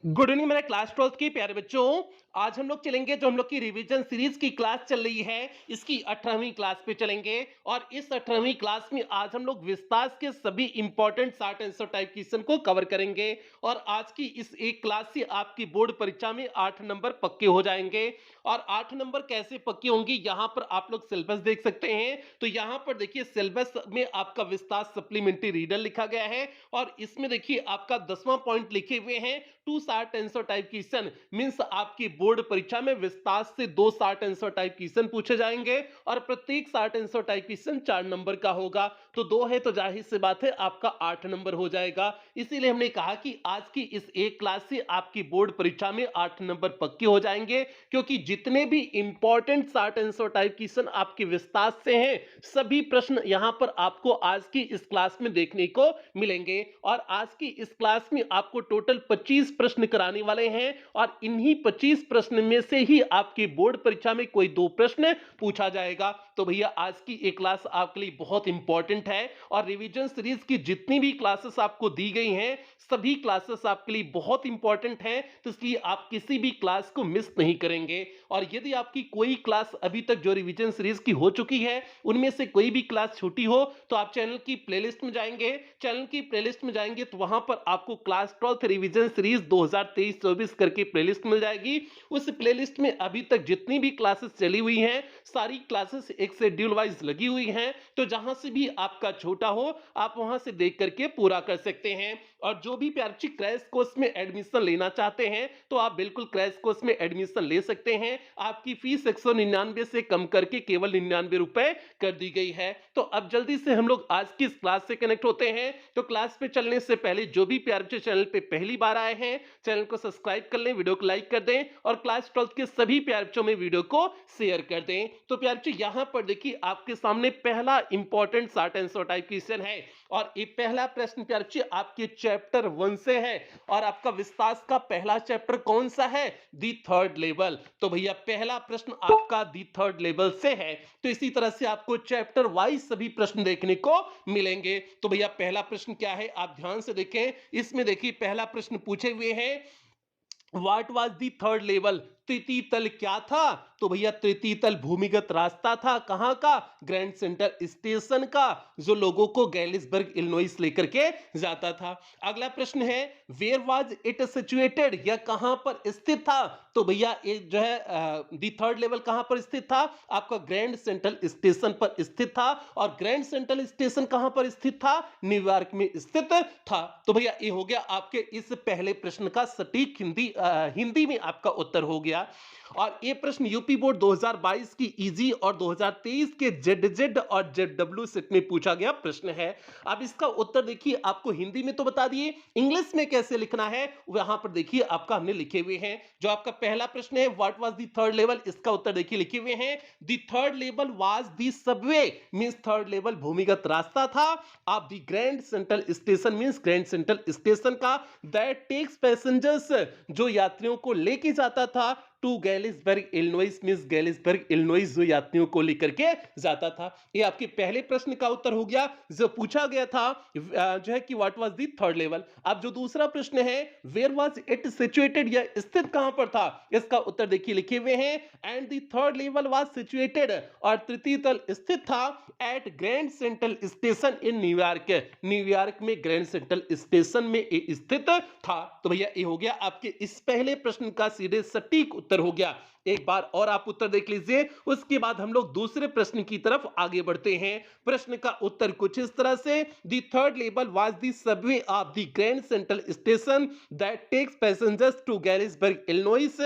Good evening मेरे class 12th के प्यारे बच्चों। आज हम लोग चलेंगे जो हम लोग की रिवीजन सीरीज की क्लास चल रही है, इसकी 18वीं क्लास पे चलेंगे। और इस 18वीं क्लास में आज हम लोग विस्तार के सभी important short answer type question को कवर करेंगे। और आज की इस एक क्लास से आपकी बोर्ड परीक्षा में 8 नंबर पक्के हो जाएंगे। और 8 नंबर कैसे पक्के होंगे, यहाँ पर आप लोग सिलेबस देख सकते हैं। तो यहाँ पर देखिए सिलेबस में आपका विस्तार सप्लीमेंट्री रीडर लिखा गया है और इसमें देखिए आपका 10वां पॉइंट लिखे हुए हैं two short answer type question. Means आपकी बोर्ड परीक्षा में विस्तार से 2 शॉर्ट आंसर टाइप क्वेश्चन पूछे जाएंगे और प्रत्येक short answer type question 4 number का होगा। तो 2 है तो जाहिर सी बात है आपका 8 नंबर हो जाएगा। इसीलिए हमने कहा कि आज की इस एक क्लास से आपकी बोर्ड परीक्षा में 8 नंबर पक्के हो जाएंगे, क्योंकि जितने भी important short answer type question आपके विस्तार से हैं, सभी प्रश्न यहां पर आपको आज की इस क्लास में देखने को मिलेंगे। और आज की इस क्लास में आपको टोटल 25 प्रश्न कराने वाले हैं और इन्हीं 25 प्रश्न में से ही आपकी बोर्ड परीक्षा में कोई 2 प्रश्न पूछा जाएगा। तो भैया आज की एक क्लास आपके लिए बहुत इंपॉर्टेंट है और रिवीजन सीरीज की जितनी भी क्लासेस आपको दी गई हैं, सभी क्लासेस आपके लिए बहुत इंपॉर्टेंट हैं। तो इसलिए आप किसी भी क्लास को मिस नहीं करेंगे। और यदि आपकी कोई क्लास अभी तक जो रिवीजन सीरीज की हो चुकी है, उनमें से कोई भी क्लास छूटी हो, तो आप चैनल की प्लेलिस्ट में जाएंगे। चैनल की प्लेलिस्ट में जाएंगे तो वहां पर आपको क्लास 12th रिवीजन सीरीज 2023-24 करके प्लेलिस्ट मिल जाएगी। उस प्लेलिस्ट में अभी तक जितनी भी क्लासेस चली हुई हैं, सारी क्लासेस एक शेड्यूल वाइज लगी हुई हैं। तो जहां से भी आपका छोटा हो, आप वहां से देख करके पूरा कर सकते हैं। और जो भी प्यारे क्रैश कोर्स में एडमिशन लेना चाहते हैं, तो आप बिल्कुल क्रैश कोर्स में एडमिशन ले सकते हैं। आपकी फीस 199 से कम करके केवल 99 रुपए कर दी गई है। तो अब जल्दी से हम लोग आज की इस क्लास से कनेक्ट होते हैं। तो क्लास पे चलने से पहले जो भी प्यारे बच्चे चैनल पे पहली बार आए हैं, चैनल को सब्सक्राइब कर लें, वीडियो को लाइक कर दें और क्लास 12 के सभी प्यारे बच्चों में वीडियो को शेयर कर दें। तो प्यारे बच्चे यहां पर देखिए आपके सामने पहला important short answer type question है और ये पहला प्रश्न प्यारे बच्चे आपके चैप्टर 1 से है। और आपका विस्तार का पहला चैप्टर कौन सा है? दी थर्ड लेवल। तो भैया पहला प्रश्न आपका दी थर्ड लेवल से है। तो इसी तरह से आपको चैप्टर वाइज सभी प्रश्न देखने को मिलेंगे। तो भैया पहला प्रश्न क्या है, आप ध्यान से देखें। इसमें देखिए पहला प्रश्न पूछे हुए हैं, what was the third level? तृतीय तल क्या था? तो भैया तृतीय तल भूमिगत रास्ता था। कहां का? ग्रैंड सेंटर स्टेशन का, जो लोगों को गैलिसबर्ग इलिनॉइस लेकर के जाता था। अगला प्रश्न है, वेयर वाज इट सिचुएटेड? या कहां पर स्थित था? तो भैया ये जो है दी थर्ड लेवल कहां पर स्थित था? आपका ग्रैंड सेंट्रल स्टेशन पर स्थित था। और ग्रैंड सेंट्रल स्टेशन कहां पर स्थित था? न्यूयॉर्क में स्थित था। तो भैया ये हो गया आपके इस पहले प्रश्न का सटीक हिंदी में आपका उत्तर हो गया। और ये प्रश्न यूपी बोर्ड 2022 की इजी और 2023 के जेड और जेडडब्ल्यू सेट में पूछा गया प्रश्न है। अब इसका उत्तर देखिए, आपको हिंदी में तो बता दिए, इंग्लिश में कैसे लिखना है वहां पर देखिए आपका हमने लिखे हुए हैं। जो आपका पहला प्रश्न है, what was the third level, इसका उत्तर देखिए लिखे हुए हैं, the third level was the Subway. Means third level भूमिगत रास्ता था। आप the Grand Central station means grand Central station का, दैट टेक्स पैसेंजर्स, जो यात्रियों को लेके जाता था, to Galesburg Illinois means गैलिसबर्ग Illinois, जो यात्रियों को लेकर के जाता था। ये आपके पहले प्रश्न का उत्तर हो गया जो पूछा गया था जो है कि what was the third level. अब जो दूसरा प्रश्न है, वेयर वाज इट सिचुएटेड, या स्थित कहां पर था, इसका उत्तर देखिए लिखे हुए हैं, and the third level was situated, और तृतीय तल स्थित था at Grand Central station in New York. New York में ग्रैंड सेंट्रल स्टेशन में स्थित था। तो भैया ये हो गया आपके इस पहले प्रश्न का सीधे सटीक उत्तर हो गया। एक बार और आप उत्तर देख लीजिए, उसके बाद हम लोग दूसरे प्रश्न की तरफ आगे बढ़ते हैं। प्रश्न का उत्तर कुछ इस तरह से, the third level was the subway of the Grand Central station that takes passengers to Galesburg Illinois,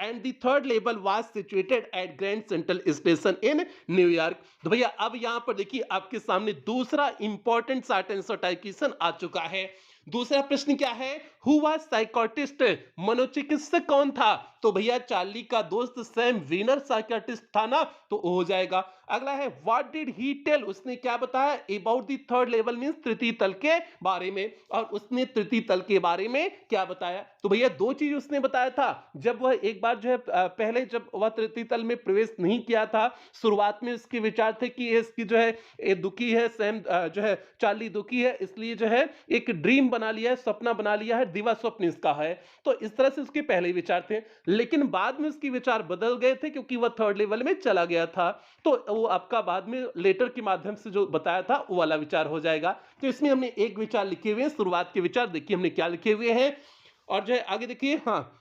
and the third level was situated at Grand Central station in New York. तो भैया अब यहां पर देखिए आपके सामने दूसरा important short answer type question आ चुका है। दूसरा प्रश्न क्या है, हु वाज साइकोटिस्ट? मनोचिकित्सक कौन था? तो भैया चार्ली का दोस्त सैम वीनर साइकियाट्रिस्ट था ना, तो वो हो जाएगा। अगला है व्हाट डिड ही टेल, उसने क्या बताया about the third level means तृतीय तल के बारे में, और उसने तृतीय तल के बारे में क्या बताया? तो भैया दो चीज उसने बताया था। जब वह एक बार जो है पहले जब वह तृतीय तल में प्रवेश नहीं किया था, शुरुआत में उसके विचार थे कि इसकी जो है ये दुखी है, सैम जो है चार्ली दुखी है, इसलिए जो है एक ड्रीम बना लिया है, सपना बना लिया है, दिवा स्वप्न इसका है। तो इस तरह से उसके पहले विचार थे, लेकिन बाद में उसके विचार बदल गए थे क्योंकि वह थर्ड लेवल में चला गया था। तो वो आपका बाद में लेटर के माध्यम से जो बताया था वो वाला विचार हो जाएगा। तो इसमें हमने एक विचार लिखे हुए हैं, शुरुआत के विचार देखिए हमने क्या लिखे हुए हैं, और जो है आगे देखिए। हाँ,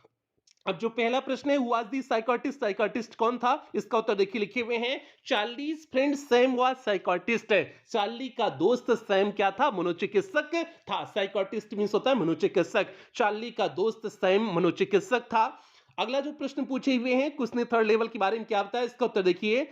अब जो पहला प्रश्न है हुआ दी साइकोटिस्ट, साइकोटिस्ट कौन था, इसका उत्तर देखिए लिखे हुए हैं Charlie's friend Sam was psychiatrist. Charlie का दोस्त सैम क्या था, मनोचिकित्सक था। साइकोटिस्ट मींस होता है मनोचिकित्सक, चार्ली का दोस्त सैम मनोचिकित्सक था। अगला जो प्रश्न पूछे हुए हैं किसने थर्ड लेवल के बारे में क्या बताया, इसका उत्तर देखिए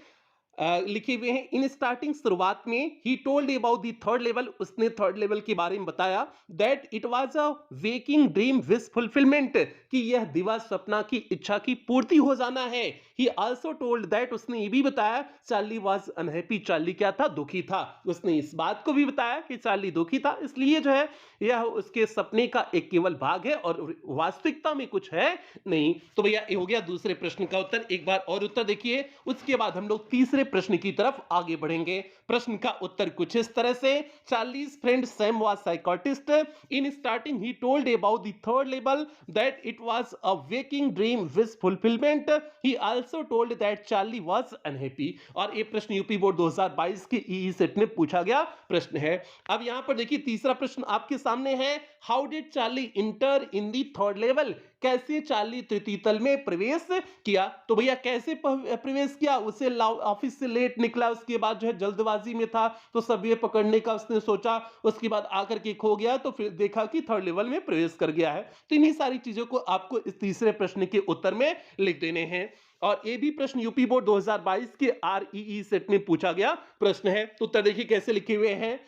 लिखे हुए हैं इन स्टार्टिंग, शुरुआत में ही told about the third level, उसने थर्ड लेवल के बारे में बताया that it was a waking dream wish fulfilment, कि यह दिवा सपना की इच्छा की पूर्ति हो जाना है। ही आल्सो टोल्ड दैट, उसने ये भी बताया चार्ली वाज अनहैप्पी, चार्ली क्या था, दुखी था। उसने इस बात को भी बताया कि चार्ली दुखी था, इसलिए जो है यह उसके सपने का एक केवल भाग है और वास्तविकता में कुछ है नहीं। तो भैया ये हो गया दूसरे प्रश्न का उत्तर। एक बार और उत्तर देखिए, उसके बाद हम लोग तीसरे प्रश्न की तरफ आगे बढ़ेंगे। प्रश्न का उत्तर कुछ इस तरह से, Charlie's friend Sam was psychiatrist, in starting he told about the third level that it was a waking dream wish fulfilment, he also told that Charlie was unhappy. और ये प्रश्न यूपी बोर्ड 2022 के ईई सेट में पूछा गया प्रश्न है। अब यहां पर देखिए तीसरा प्रश्न आपके सामने है, how did Charlie inter in the third level, कैसे चार्ली तृतीय तल में प्रवेश किया। तो भैया कैसे प्रवेश किया, उसे ऑफिस से लेट निकला, उसके बाद जो है जल्दबाजी में था तो सबवे पकड़ने का उसने सोचा, उसके बाद आकर के खो गया, तो फिर देखा कि थर्ड लेवल में प्रवेश कर गया है। तो इन्हीं सारी चीजों को आपको इस तीसरे प्रश्न के उत्तर में लिख देने हैं। और ये भी प्रश्न यूपी बोर्ड 2022 के आरईई सेट में पूछा गया प्रश्न है। तो उत्तर देखिए कैसे लिखे हुए हैं,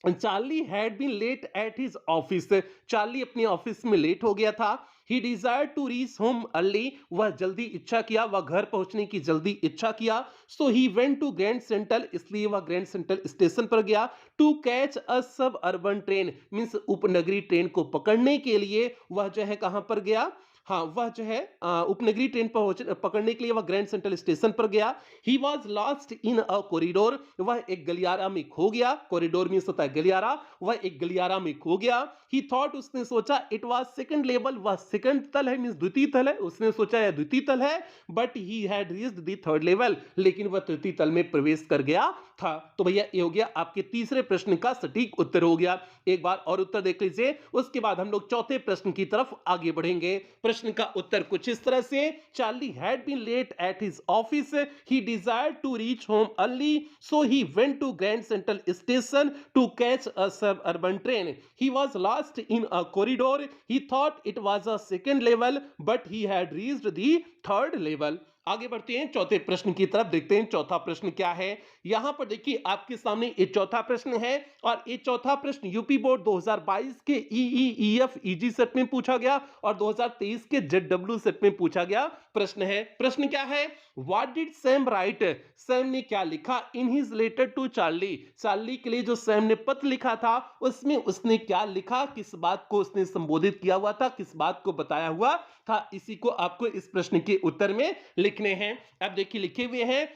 Charlie had been late at his office, Charlie अपने ऑफिस में लेट हो गया था। He desire to reach home early, वह जल्दी इच्छा किया, वह घर पहुंचने की जल्दी इच्छा किया। So he went to Grand Central, इसलिए वह ग्रैंड सेंट्रल स्टेशन पर गया। To catch a suburban train means उपनगरी train को पकड़ने के लिए वह जो है कहां पर गया, हाँ वह जो है उपनगरी ट्रेन पकड़ने के लिए वह ग्रैंड सेंट्रल स्टेशन पर गया। He was lost in a corridor, वह एक गलियारा में खो गया। कॉरिडोर मींस होता है गलियारा, वह एक गलियारा में खो गया। ही थॉट, उसने सोचा, इट वॉज सेकंड लेवल, वह सेकंड तल है मींस द्वितीय तल है, उसने सोचा यह द्वितीय तल है। But he had reached the third level, लेकिन वह तृतीय तल में प्रवेश कर गया था। तो भैया ये हो गया आपके तीसरे प्रश्न का सटीक उत्तर हो गया। एक बार और उत्तर देख लीजिए, उसके बाद हम लोग चौथे प्रश्न की तरफ आगे बढ़ेंगे। प्रश्न का उत्तर कुछ इस तरह से, Charlie had been late at his office, he desired to reach home early, so he went to Grand Central Station to catch a suburban train. He was lost in a corridor, he thought it was a second level, but he had reached the third level. आगे बढ़ते हैं चौथे प्रश्न की तरफ, देखते हैं चौथा प्रश्न क्या है। यहां पर देखिए आपके सामने ये चौथा प्रश्न है, और ये चौथा प्रश्न यूपी बोर्ड 2022 के ईईईएफ ईजी सेट में पूछा गया और 2023 के जेडडब्ल्यू सेट में पूछा गया प्रश्न है। प्रश्न क्या है, what did Sam write, Sam ने क्या लिखा in his letter to Charlie, Charlie के लिए जो सैम ने पत्र लिखा था उसमें उसने क्या लिखा, किस बात को उसने संबोधित किया हुआ था, किस बात को बताया हुआ था, इसी को आपको इस प्रश्न के उत्तर में लिखने हैं। अब देखिए लिखे हुए हैं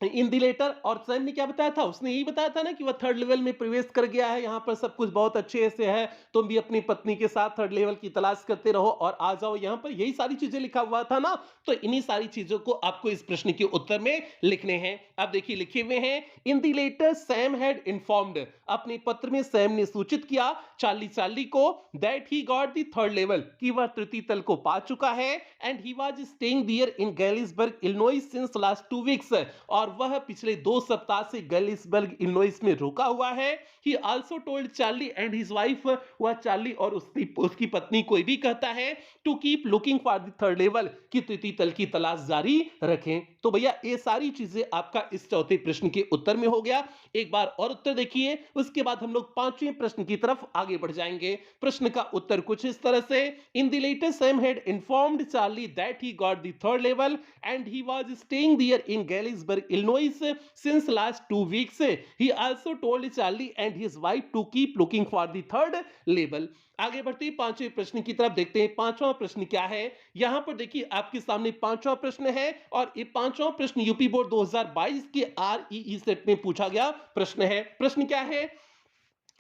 इन दी लेटर, और सैम ने क्या बताया था, उसने यही बताया था ना कि वह थर्ड लेवल में प्रवेश कर गया है, यहां पर सब कुछ बहुत अच्छे से है, तुम भी अपनी पत्नी के साथ थर्ड लेवल की तलाश करते रहो और आ जाओ यहां पर, यही सारी चीजें लिखा हुआ था ना। तो इन्हीं सारी चीजों को आपको इस प्रश्न के उत्तर में लिखने हैं। अब देखिए लिखे हुए हैं, in the letter Sam had informed, अपने पत्र में सैम ने सूचित किया चार्ली को, that he got the third level, कि वह तृतीय तल को पा चुका है, and he was staying there in Galesburg Illinois since last 2 weeks, और वह पिछले 2 सप्ताह से गैलिसबर्ग इलिनॉइस में रुका हुआ है। He also told Charlie and his wife, वह चार्ली और उसकी पत्नी को भी कहता है to keep looking for the third level, कि तृतीय तल की तलाश जारी रखें। तो भैया ये सारी चीजें आपका इस चौथे प्रश्न के उत्तर में हो गया। एक बार और उत्तर देखिए, उसके बाद हम लोग पांचवें प्रश्न की तरफ आगे बढ़ जाएंगे। प्रश्न का उत्तर कुछ इस तरह से, in the latest Sam had informed Charlie that he got the third level and he was staying there in Galesburg Illinois since last 2 weeks. He also told Charlie and his wife to keep looking for the third level. आगे बढ़ते हैं पांचवें प्रश्न की तरफ, देखते हैं पांचवा प्रश्न क्या है। यहां पर देखिए आपके सामने पांचवा प्रश्न है और ये पांचवा प्रश्न यूपी बोर्ड 2022 के आरईई सेट में पूछा गया प्रश्न है। प्रश्न क्या है,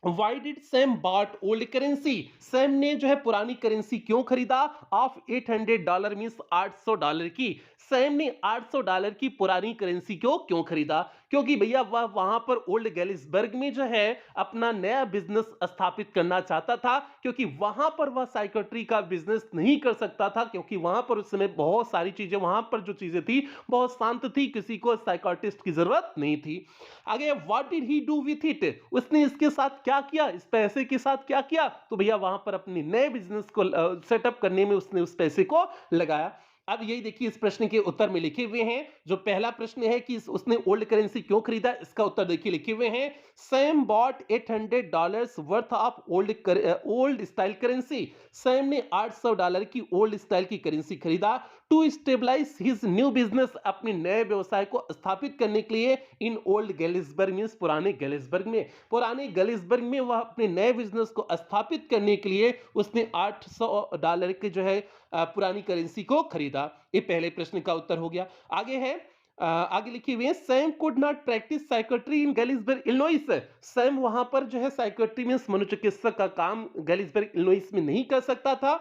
Why did Sam bought old currency? Sam ने जो है पुरानी करेंसी क्यों खरीदा? ऑफ $800 मींस $800 की। सैम ने $800 की पुरानी करेंसी क्यों खरीदा? क्योंकि भैया वह वहां पर ओल्ड गैलिसबर्ग में जो है अपना नया बिजनेस स्थापित करना चाहता था, क्योंकि वहां पर वह साइकेट्री का बिजनेस नहीं कर सकता था, क्योंकि वहां पर उस समय बहुत सारी चीजें, वहां पर जो चीजें थी बहुत शांत थी, किसी को साइकाट्रिस्ट की जरूरत नहीं थी। आगे, what did he do with it? उसने इसके साथ क्या किया, इस पैसे के साथ क्या किया? तो भैया वहां पर अपने नए बिजनेस को सेटअप करने में उसने उस पैसे को लगाया। अब यही देखिए इस प्रश्न के उत्तर में लिखे हुए हैं। जो पहला प्रश्न है कि उसने ओल्ड करेंसी क्यों खरीदा, इसका उत्तर देखिए लिखे हुए हैं, Sam bought $800 worth of old style currency. Sam ने $800 की ओल्ड स्टाइल की करेंसी खरीदा to stabilise his new business, अपने नए व्यवसाय को स्थापित करने के लिए इन ओल्ड गैलिसबर्ग मींस पुराने गैलिसबर्ग में, पुराने गैलिसबर्ग में वह अपने नए बिजनेस को स्थापित करने के लिए उसने $800 के जो है पुरानी करेंसी को खरीदा। ये पहले प्रश्न का उत्तर हो गया। आगे है, आगे लिखे हुए, Sam could not practise psychiatry in Galesburg Illinois. Sam वहां पर जो है साइकेट्री में मनोचिकित्सक का काम गैलिसबर्ग इलिनॉइस में नहीं कर सकता था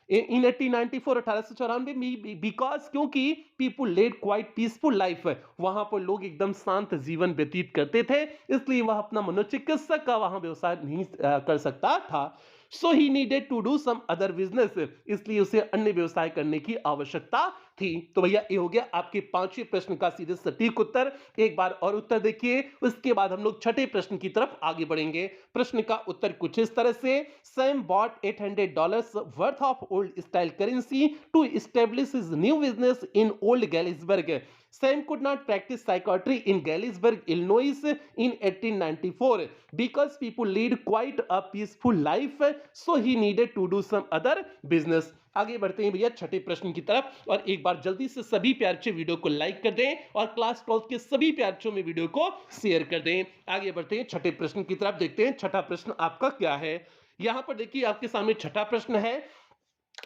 इन 1894 1894 में, बिकॉज क्योंकि people led quite peaceful life, वहां पर लोग एकदम शांत जीवन व्यतीत करते थे, इसलिए वह अपना मनोचिकित्सक का वहां व्यवसाय नहीं कर सकता था। So he needed to do some other business, इसलिए उसे अन्य व्यवसाय करने की आवश्यकता थी। तो भैया ये हो गया आपके पांचवें प्रश्न का सीधे सटीक उत्तर। एक बार और उत्तर देखिए, उसके बाद हम लोग छठे प्रश्न की तरफ आगे बढ़ेंगे। प्रश्न का उत्तर कुछ इस तरह से, Sam bought $800 worth of old style currency to establish his new business in old Galesburg. Sam could not practice psychiatry in Galesburg, Illinois in 1894 because people lead quite a peaceful life, so he needed to do some other business. आगे बढ़ते हैं भैया छठे प्रश्न की तरफ, और एक बार जल्दी से सभी प्यारे वीडियो को लाइक कर दें और क्लास 12 के सभी प्यारे में वीडियो को शेयर कर दें। आगे बढ़ते हैं छठे प्रश्न की तरफ, देखते हैं छठा प्रश्न आपका क्या है। यहां पर देखिए आपके सामने छठा प्रश्न है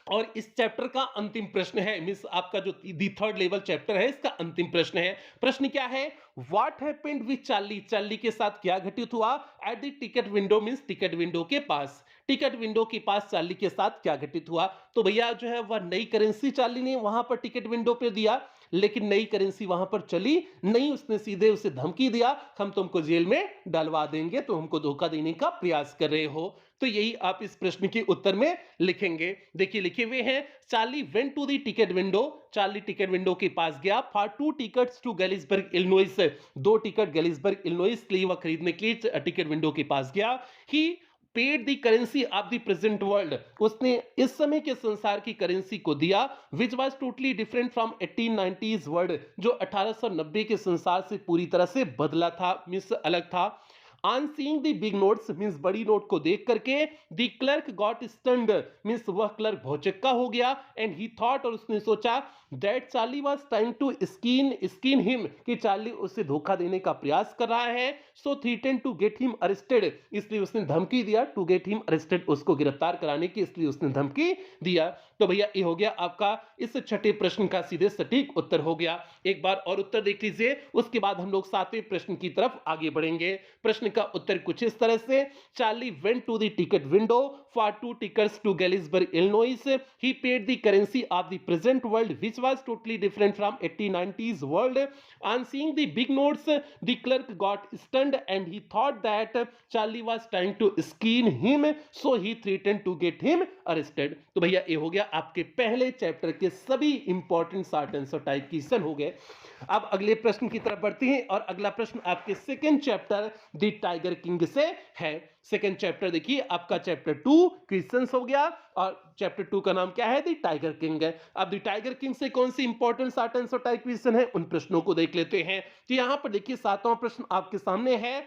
और इस चैप्टर का अंतिम प्रश्न है, मींस आपका जो दी थर्ड लेवल चैप्टर है इसका अंतिम प्रश्न है। प्रश्न क्या है, what happened with Charlie? Charlie के साथ क्या घटित हुआ at the ticket window, means ticket window के पास, टिकट विंडो के पास चार्ली के साथ क्या घटित हुआ? तो भैया जो है वह नई करेंसी चार्ली ने वहां पर टिकट विंडो पे दिया, लेकिन नई करेंसी वहां पर चली नहीं, उसने सीधे उसे धमकी दिया, हम तुमको जेल में डलवा देंगे, तो हमको धोखा देने का प्रयास कर रहे हो। तो यही आप इस प्रश्न के उत्तर में लिखेंगे। देखिए लिखे हुए हैं, Charlie went to the ticket window, Charlie ticket window के पास गया for 2 tickets to Galesburg Illinois, 2 ticket Galesburg Illinois के लिए वह खरीदने के लिए टिकट विंडो के पास गया। He paid the currency of the present world, उसने इस समय के संसार की करेंसी को दिया, which was totally different from 1890s world, जो 1890 के संसार से पूरी तरह से बदला था, मींस अलग था। On seeing the big notes, means बड़ी नोट को देख करके, the clerk got stunned, means वह क्लर्क भौचक्का हो गया, एंड ही थॉट, और उसने सोचा, that Charlie was trying to skin him, कि चार्ली उसे धोखा देने का प्रयास कर रहा है, so threatened to get him arrested, इसलिए उसने धमकी दिया, टू गेट हिम अरेस्टेड, उसको गिरफ्तार कराने की, इसलिए उसने धमकी दिया। तो भैया ये हो गया आपका इस छठे प्रश्न का सीधे सटीक उत्तर हो गया। एक बार और उत्तर देख लीजिए, उसके बाद हम लोग सातवें प्रश्न की तरफ आगे बढ़ेंगे। प्रश्न का उत्तर कुछ इस तरह से, Charlie went to the ticket window for 2 tickets to Galesburg Illinois, he paid the currency of the present world which was totally different from 1890s world, on seeing the big notes the clerk got stunned and he thought that Charlie was trying to skin him, so he threatened to get him arrested. तो भैया ये हो गया आपके पहले chapter के सभी important short answer type question हो गए। अब अगले प्रश्न की तरफ बढ़ते हैं, और अगला प्रश्न आपके second chapter the tiger king से है। सेकंड चैप्टर देखिए आपका चैप्टर 2 क्वेश्चंस हो गया और चैप्टर 2 का नाम क्या है? द टाइगर किंग है। अब द टाइगर किंग से कौन सी important short answer type question है उन प्रश्नों को देख लेते हैं। तो यहां पर देखिए सातवां प्रश्न आपके सामने है,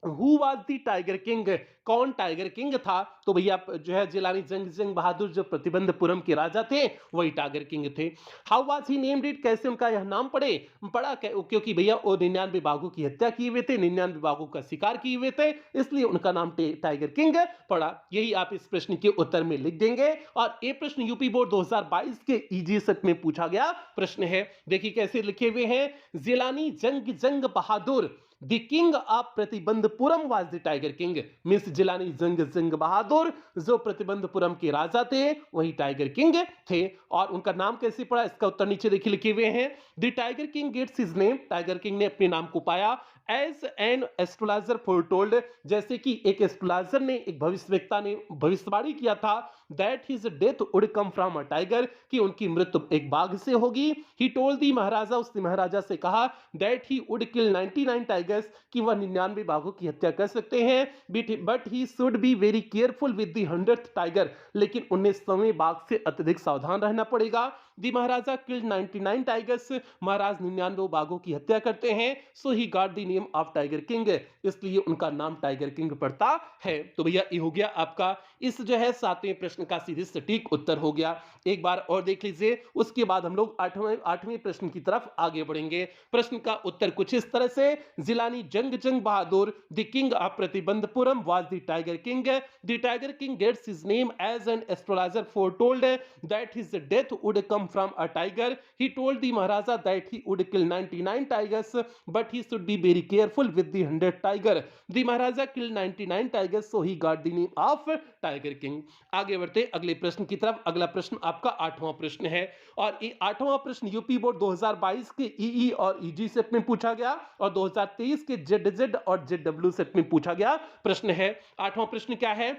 who was the tiger king? कौन टाइगर किंग था? तो भैया जो है जिलानी जंग बहादुर जो प्रतिबंधपुरम के राजा थे वही टाइगर किंग थे। How was he named it? कैसे उनका यह नाम पड़ा क्योंकि भैया वो 99 बाघों की हत्या किए हुए थे, 99 बाघों का शिकार किए हुए थे, इसलिए उनका नाम टाइगर किंग पड़ा। यही आप इस प्रश्न के उत्तर में लिख देंगे। और ये प्रश्न यूपी बोर्ड 2022 के ईजी सेट में पूछा गया प्रश्न है। देखिए कैसे लिखे हुए हैं, Jilani Jung Bahadur the king of Pratibandapuram was the tiger king. मिस जिलानी जंग बहादुर जो प्रतिबंधपुरम के राजा थे वही टाइगर किंग थे। और उनका नाम कैसे पड़ा इसका उत्तर नीचे देखिए लिखे हुए हैं। The tiger king gets his name, tiger king ने अपने नाम को पाया एज एन एस्ट्रोलॉजर फोरटोल्ड, जैसे कि एक एस्ट्रोलॉजर ने, एक भविष्यवक्ता ने भविष्यवाणी किया था that his death would come from a tiger, कि उनकी मृत्यु एक बाघ से होगी। ही टोल्ड दी महाराजा, उसने महाराजा से कहा that he would kill 99 tigers, कि वह 99 बाघों की हत्या कर सकते हैं, but he should be very careful with the 100th tiger, लेकिन 19वें बाघ से अत्यधिक सावधान रहना पड़ेगा। दी महाराजा किल्ड 99 टाइगर्स, महाराज 99 बाघों की हत्या करते हैं, so he got the name of tiger king, इसलिए उनका नाम टाइगर किंग पड़ता है। तो भैया ये हो गया आपका इस जो है 7वें प्रश्न का सीधे सटीक उत्तर हो गया। एक बार और देख लीजिए, उसके बाद हम लोग 8वें प्रश्न की तरफ आगे बढ़ेंगे। प्रश्न का उत्तर कुछ इस तरह से, Jilani Jung Bahadur the king of Pratibandapuram was the tiger king, the tiger king gets his name as an astrologer foretold that his death would come from a tiger, he told the maharaja that he would kill 99 tigers, but he should be very careful with the 100 tiger, the maharaja kill 99 tigers, so he got the name of tiger king. आगे बढ़ते अगले प्रश्न की तरफ। अगला प्रश्न आपका 8वां प्रश्न है और ये 8वां प्रश्न यूपी बोर्ड 2022 के ईई और ईजी सेट में पूछा गया और 2023 के जेड और जेडब्ल्यू सेट में पूछा गया प्रश्न है। 8वां प्रश्न क्या है,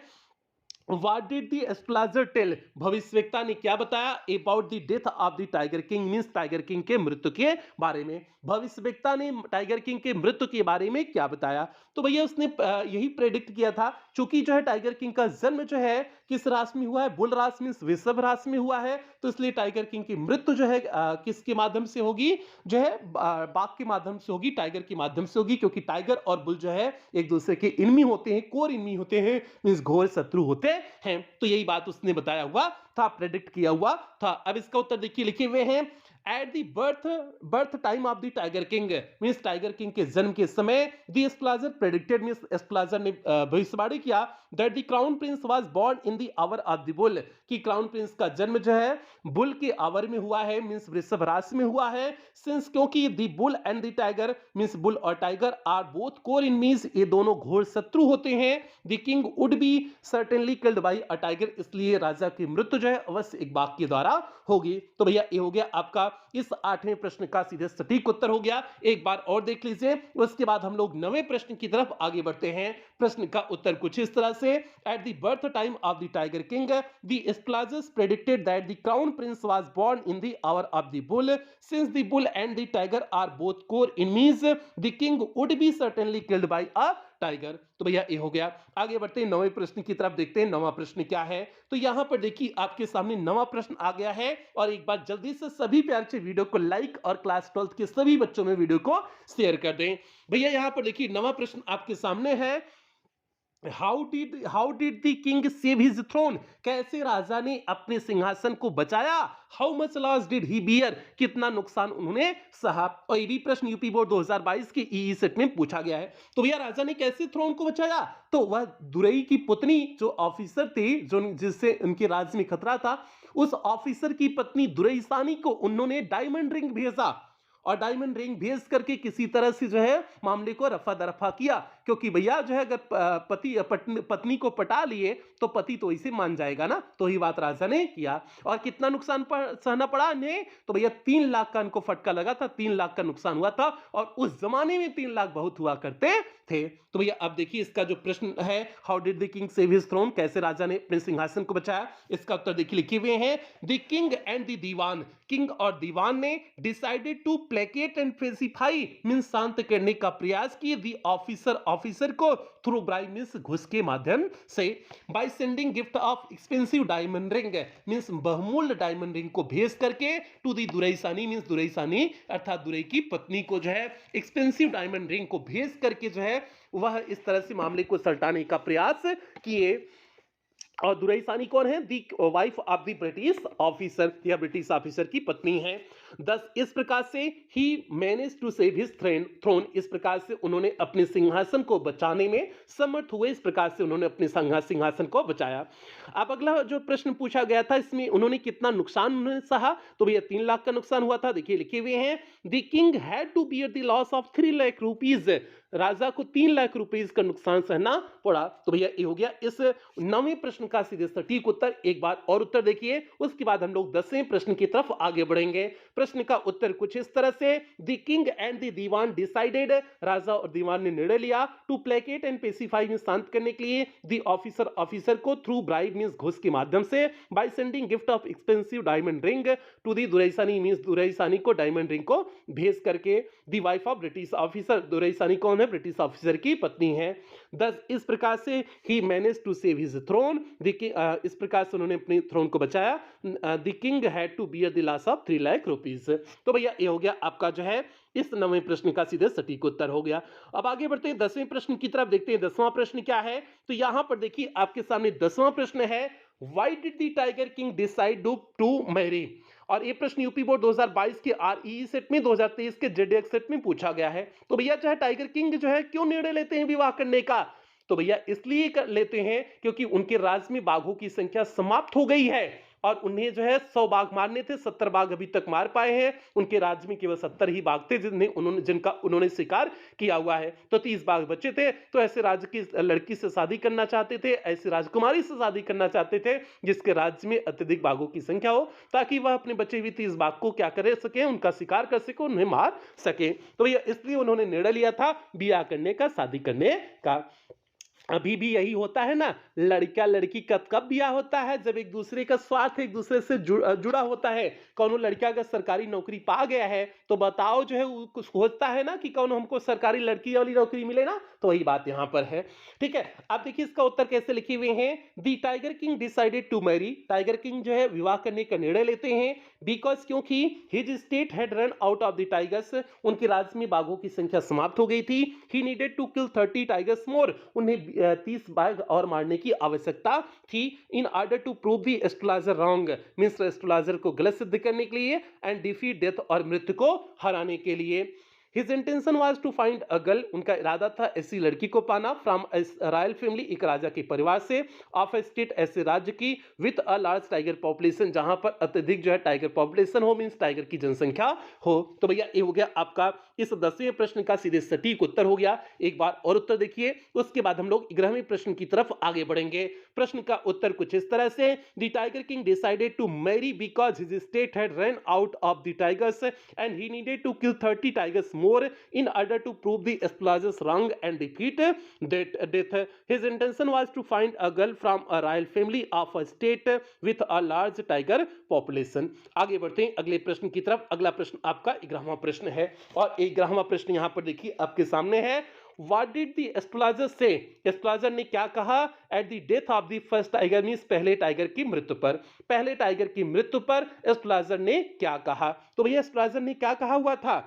What did the astrologer tell? भविष्यवक्ता ने क्या बताया about the death of the tiger king, means tiger king के मृत्यु के बारे में। भविष्यवक्ता ने टाइगर किंग के मृत्यु के बारे में क्या बताया? तो भैया उसने यही प्रेडिक्ट किया था, चूंकि जो है टाइगर किंग का जन्म जो है किस राशि में हुआ है, बुल राशि मींस वृषभ राशि में हुआ है, तो इसलिए टाइगर किंग की मृत्यु जो है किसके माध्यम से होगी, जो है बाघ के माध्यम से होगी, टाइगर के माध्यम से होगी, क्योंकि टाइगर और बुल जो है एक दूसरे के इनमी होते हैं, कोर इनमी होते हैं, मींस घोर शत्रु होते हैं। तो यही बात उसने बताया हुआ था, प्रेडिक्ट किया हुआ था। अब इसका उत्तर देखिए लिखे हुए हैं, at the birth time of the tiger king, means tiger king के जन्म के समय the astrologer predicted, means astrologer ने भविष्यवाणी किया that the crown prince was born in the hour of the bull, कि क्राउन प्रिंस का जन्म जो है बुल के आवर में हुआ है, मींस वृषभ राशि में हुआ है। सिंस क्योंकि the bull and the tiger, means bull और टाइगर आर बोथ कोर इनमीज, ये दोनों घोर शत्रु होते हैं। The king would be certainly killed by a tiger, इसलिए राजा की मृत्यु जो है अवश्य एक बाघ के द्वारा होगी। तो भैया ये हो गया आपका इस 8वें प्रश्न का सीधे सटीक उत्तर हो गया। एक बार और देख लीजिए, उसके बाद हम लोग 9वें प्रश्न की तरफ आगे बढ़ते हैं। प्रश्न का उत्तर कुछ इस तरह से, at the birth time of the tiger king the astrologers predicted that the crown prince was born in the hour of the bull, since the bull and the tiger are both core enemies, the king would be certainly killed by a tiger. तो भैया ये हो गया। आगे बढ़ते हैं 9वें प्रश्न की तरफ, देखते हैं 9वां प्रश्न क्या है। तो यहां पर देखिए आपके सामने 9वां प्रश्न आ गया है और एक बार जल्दी से सभी प्यार से वीडियो को लाइक और क्लास 12th के सभी बच्चों में वीडियो को शेयर कर दें। भैया यहां पर देखिए 9वां प्रश्न आपके सामने है, how did the king save his throne, कैसे राजा ने अपने सिंहासन को बचाया। How much loss did he bear, कितना नुकसान उन्होंने सहा। और ये भी प्रश्न यूपी बोर्ड 2022 के ईई सेट में पूछा गया है। तो भैया राजा ने कैसे थ्रोन को बचाया, तो वह दुरई की पुतनी जो ऑफिसर थे, जो जिससे उनके राज्य में खतरा था, उस ऑफिसर की पत्नी दुरईसानी को उन्होंने डायमंड रिंग भेजा और डायमंड रिंग भेज करके किसी तरह से जो है मामले को रफा दरफा किया, क्योंकि भैया जो है अगर पत्नी को पटा लिए तो पति तो इसे मान जाएगा ना, तो ही बात राजा ने किया। और कितना नुकसान सहना पड़ा इन्हें, तो भैया 3 लाख का इनको फटका लगा था, 3 लाख का नुकसान हुआ था और उस जमाने में 3 लाख बहुत हुआ करते थे। तो भैया अब देखिए इसका जो प्रश्न है, how did the king save his throne, कैसे राजा ने अपने सिंहासन को बचाया, इसका उत्तर देखिए लिखे हुए हैं, the king and the dewan, king और दीवान ने decided to placate and pacify means शांत करने का प्रयास किए दी ऑफिसर को थ्रू ब्राइब मींस घुस के माध्यम से, by sending gift of expensive diamond ring means बहुमूल्य डायमंड रिंग को भेज करके टू दी दुरईसानी मींस दुरईसानी अर्थात दुरई की पत्नी को जो है एक्सपेंसिव डायमंड रिंग को भेज करके जो है वह इस तरह से मामले को सलटाने का प्रयास किए। और दुरईसानी कौन है? The wife of the British officer, या ब्रिटिश ऑफिसर की पत्नी है। दस इस प्रकार से he manage to save his throne, इस प्रकार से उन्होंने अपने सिंहासन को बचाने में समर्थ हुए, इस प्रकार से उन्होंने अपने सिंहासन को बचाया। अब अगला जो प्रश्न पूछा गया था इसमें उन्होंने कितना नुकसान उन्होंने सहा, तो भैया 3 लाख का नुकसान हुआ था। देखिए लिखे हुए हैं the king had to bear the loss of 3 lakh rupees, राजा को 3 लाख रुपीस का नुकसान सहना पड़ा। तो भैया ये हो गया इस 9वें प्रश्न का सीधे सटीक उत्तर। एक बार और उत्तर देखिए, उसके बाद हम लोग 10वें प्रश्न की तरफ आगे बढ़ेंगे। प्रश्न का उत्तर कुछ इस तरह से, the king and the Diwan decided, राजा और दीवान ने निर्णय लिया, to placate and pacify means शांत करने के लिए, द ऑफिसर को थ्रू ब्राइब मींस घुस के माध्यम से, by sending gift of expensive diamond ring to the Duraisani means Duraisani को डायमंड रिंग को भेज करके, the wife of British officer, Duraisani कौन है? ब्रिटिश ऑफिसर की पत्नी है। 10 इस प्रकार से he manage to save his throne, इस प्रकार से उन्होंने अपने थ्रोन को बचाया। The king had to bear the loss of 3 lakh rupees. तो भैया ये हो गया आपका जो है इस 9वें प्रश्न का सीधे सटीक उत्तर हो गया। अब आगे बढ़ते हैं 10वें प्रश्न की तरफ, देखते हैं 10वां प्रश्न क्या है। तो यहां पर देखिए आपके सामने 10वां प्रश्न है, why did the tiger king decide to marry, और ये प्रश्न यूपी बोर्ड 2022 के आरईई सेट में, 2023 के जेडीएक्स सेट में पूछा गया है। तो भैया चाहे टाइगर किंग जो है क्यों निर्णय लेते हैं विवाह करने का, तो भैया इसलिए कर लेते हैं क्योंकि उनके राज्य में बाघों की संख्या समाप्त हो गई है और उन्हें जो है 100 बाघ मारने थे, 70 बाघ अभी तक मार पाए हैं। उनके राज्य में केवल 70 ही बाघ थे जिनका उन्होंने शिकार किया हुआ है, तो 30 बाघ बचे थे। तो ऐसे राज्य की लड़की से शादी करना चाहते थे, ऐसे राजकुमारी से शादी करना चाहते थे जिसके राज्य में अत्यधिक बाघों की संख्या हो, ताकि वह अपने बचे हुए 30 बाघ को क्या कर सके, उनका शिकार कर सके, उन्हें मार सके। तो ये इसलिए उन्होंने निर्णय लिया था ब्याह करने का, शादी करने का। अभी भी यही होता है ना, लड़का लड़की का कब ब्याह होता है? जब एक दूसरे का स्वार्थ एक दूसरे से जुड़ा होता है। कौन लड़का अगर सरकारी नौकरी पा गया है तो बताओ जो है कुछ खोजता है ना कि कौन हमको सरकारी लड़की वाली नौकरी मिले ना, तो वही बात यहां पर है। ठीक है, अब देखिए इसका उत्तर कैसे लिखे हुए हैं। The tiger king decided to marry, tiger king जो है विवाह करने का निर्णय लेते हैं, बिकॉज क्योंकि his state had run out of the tigers, उनके राज्य में बाघों की संख्या समाप्त हो गई थी। He needed to kill 30 tigers more, उन्हें 30 बाघ और मारने की आवश्यकता थी। In order to prove the astrologer wrong means astrologer को गलत सिद्ध करने के लिए, एंड डिफीट डेथ और मृत्यु को हराने के लिए। His intention was to find a girl, उनका इरादा था ऐसी लड़की को पाना, फ्रॉम रॉयल फैमिली, एक राजा के परिवार से, ऑफ ए स्टेट, ऐसे राज्य की, with a large tiger population, जहां पर अत्यधिक जो है टाइगर पॉपुलेशन हो मींस टाइगर की जनसंख्या हो। तो भैया ये हो गया आपका इस 10वें प्रश्न का सीधे सटीक उत्तर हो गया। एक बार और उत्तर देखिए, उसके बाद हम लोग 11वें प्रश्न की तरफ आगे बढ़ेंगे। प्रश्न का उत्तर कुछ इस तरह से, the tiger king decided to marry because his state had run out of the tigers and he needed to kill 30 टाइगर्स more in order to prove the astrologers wrong and defeat death. His intention was to find a girl from a royal family of a state with a large tiger population. आगे बढ़ते हैं अगले प्रश्न की तरफ। अगला प्रश्न आपका 11वां प्रश्न है और 11वां प्रश्न यहां पर देखिए आपके सामने है। What did the astrologer say? Astrologer ने क्या कहा at the death of the first tiger means पहले टाइगर की मृत्यु पर, पहले टाइगर की मृत्यु पर एस्ट्रोलॉजर ने क्या कहा। तो भैया एस्ट्रोलॉजर ने क्या कहा हुआ था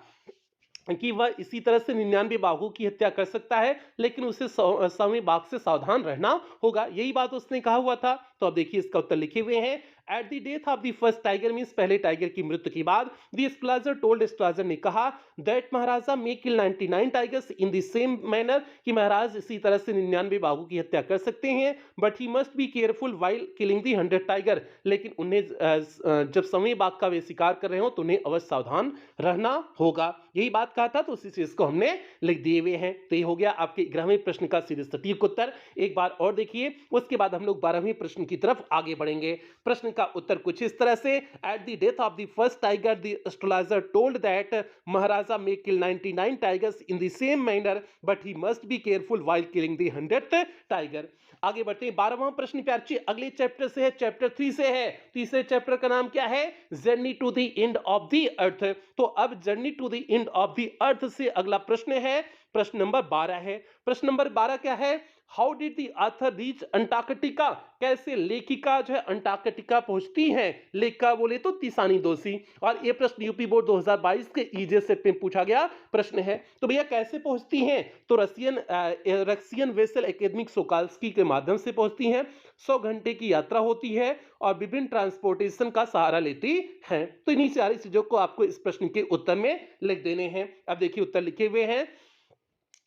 कि वह इसी तरह से 99 बाघों की हत्या कर सकता है, लेकिन उसे 100वें बाघ से सावधान रहना होगा, यही बात उसने कहा हुआ था। तो अब देखिए इसका उत्तर लिखे हुए हैं। At the death of the first tiger means पहले टाइगर की मृत्यु के बाद, द एस्ट्रोलॉजर टोल्ड, एस्ट्रोलॉजर ने कहा that Maharaja may kill 99 tigers in the same manner, कि महाराज इसी तरह से 99 बाघों की हत्या कर सकते हैं, but he must be careful while killing the 100 tiger, लेकिन उन्हें जब 100वें बाघ का वे शिकार कर रहे हो तो उन्हें अवश्य सावधान रहना होगा, यही बात कहा था। तो उसी चीज को हमने लिख दिए हुए हैं। तो ये हो गया आपके 11वें प्रश्न का सीधे सटीक उत्तर। एक बार और देखिए, उसके बाद हम लोग 12वें प्रश्न की तरफ आगे बढ़ेंगे। प्रश्न का उत्तर कुछ इस तरह से, at the death of the first tiger the astrologer told that Maharaja may kill 99 tigers in the same manner, but he must be careful while killing the 100th tiger. आगे बढ़ते हैं 12वां प्रश्न प्यार जी अगले चैप्टर से है, चैप्टर 3 से है। तीसरे चैप्टर का नाम क्या है? Journey to the end of the earth. तो अब journey to the end of the earth से अगला प्रश्न है, प्रश्न नंबर 12 है। प्रश्न नंबर 12 क्या है? How did the author reach Antarctica? कैसे लेखिका जो है अंटार्कटिका पहुंचती हैं? लेखिका बोले तो तिसानी दोषी। और ये प्रश्न यूपी बोर्ड 2022 के ईजे सेट में पूछा गया प्रश्न है। तो भैया कैसे पहुंचती हैं? तो रशियन वेसल एकेडमिक सोकाल्स्की के माध्यम से पहुंचती हैं। 100 घंटे की यात्रा होती है और विभिन्न ट्रांसपोर्टेशन का सहारा लेती हैं। तो इन्हीं सारी चीजों को आपको इस प्रश्न के उत्तर में लिख देने हैं। अब देखिए उत्तर लिखे हुए हैं।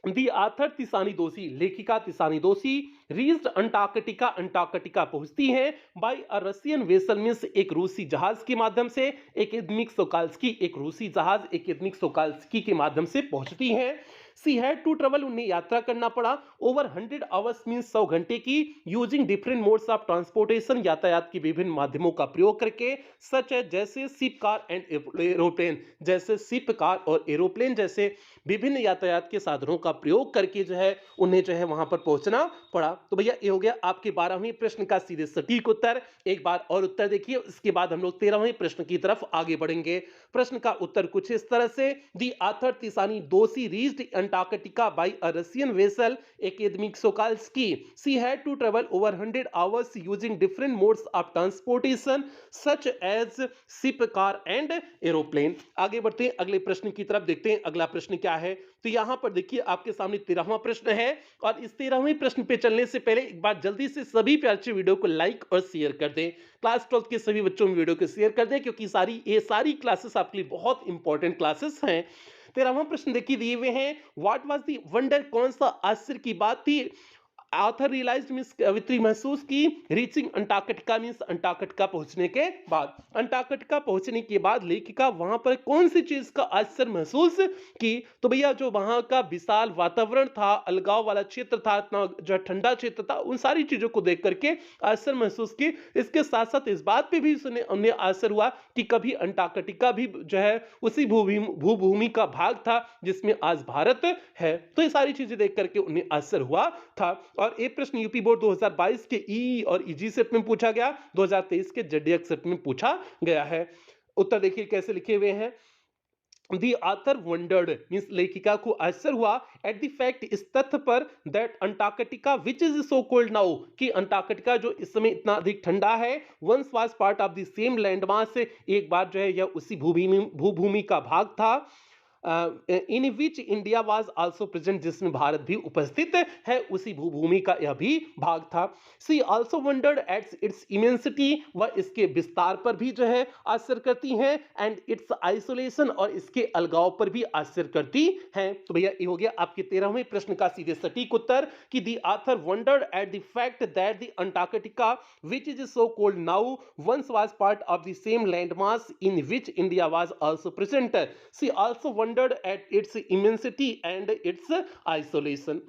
दी आथर तिसानी दोषी, लेखिका तिसानी दोषी रीच्ड अंटार्कटिका, अंटार्कटिका पहुंचती हैं by a Russian vessel means एक रूसी जहाज के माध्यम से। एकेडमिक सोकाल्स्की एक रूसी जहाज एकेडमिक सोकाल्स्की के माध्यम से पहुंचती हैं। सी हैड टू ट्रेवल, उन्हें यात्रा करना पड़ा ओवर 100 आवर्स मींस 100 घंटे की, using different modes of transportation, यातायात के विभिन्न माध्यमों का प्रयोग करके, सच है जैसे शिप, कार एंड एरोप्लेन, जैसे शिप, कार और एरोप्लेन जैसे विभिन्न यातायात के साधनों का प्रयोग करके जो है उन्हें जो है वहां पर पहुंचना पड़ा। तो भैया ये हो गया आपके 12वें प्रश्न का सीधे सटीक उत्तर। एक बार और उत्तर देखिए, इसके बाद हम लोग 13वें प्रश्न की तरफ आगे बढ़ेंगे। प्रश्न का उत्तर कुछ इस तरह से, दी author Tishani Doshi reached Antarctica by a Russian vessel Akademik Shokalskiy, she had to travel over 100 hours using different modes of transportation such as ship, car and aeroplane. आगे बढ़ते हैं अगले प्रश्न की तरफ, देखते हैं अगला प्रश्न क्या है। तो यहां पर देखिए आपके सामने 13वां प्रश्न है और इस 13वें प्रश्न पे चलने से पहले एक बार जल्दी से सभी प्यारे वीडियो को लाइक और शेयर कर दें। क्लास 12 के सभी बच्चों में वीडियो को शेयर कर दें क्योंकि सारी क्लासेस आपके लिए बहुत इंपॉर्टेंट क्लासेस हैं। 13वां प्रश्न देखिए दिए हुए हैं, व्हाट वाज द वंडर, कौन सा आश्चर्य की बात थी? ऑथर रियलाइज्ड मींस कवित्री महसूस की, रीचिंग अंटार्कटिका मींस अंटार्कटिका पहुंचने के बाद। अंटार्कटिका पहुंचने के बाद लेखिका वहां पर कौन सी चीज का आश्चर्य महसूस की? तो भैया जो वहां का विशाल वातावरण था, अलगाव वाला क्षेत्र था, इतना जो ठंडा क्षेत्र था, उन सारी चीजों को देख करके आश्चर्य महसूस की। इसके साथ साथ इस बात पे भी उन्हें आश्चर्य हुआ कि कभी अंटार्कटिका भी जो है उसी भूभूमि का भाग था जिसमें आज भारत है। तो ये सारी चीजें देख करके उन्हें आश्चर्य हुआ था। और एक प्रश्न यूपी बोर्ड 2022 के ई और ईजी सेट में पूछा गया, 2023 के जेडीएक्स सेट में पूछा गया है। उत्तर देखिए कैसे लिखे हुए हैं। The author wondered मींस लेखिका को आश्चर्य हुआ एट द फैक्ट, इस तथ्य पर, that Antarctica which is so cold now, कि अंटार्कटिका जो इस समय इतना अधिक ठंडा है, once was part of the same land mass, एक बार जो है यह उसी भूभूमि का भाग था, in which India was also present, जिसमें भारत भी उपस्थित है, उसी भूभूमि का यह भी भाग था। She also wondered at its immensity, वह इसके विस्तार पर भी जो है आश्चर्य करती हैं, एंड इट्स आइसोलेशन, और इसके अलगाव पर भी आश्चर्य करती हैं। तो भैया ये हो गया आपके 13वें प्रश्न का सीधे सटीक उत्तर कि the author wondered at the fact that the Antarctica which is so cold now once was part of the same landmass in which India was also present. She also wondered at its immensity and its isolation.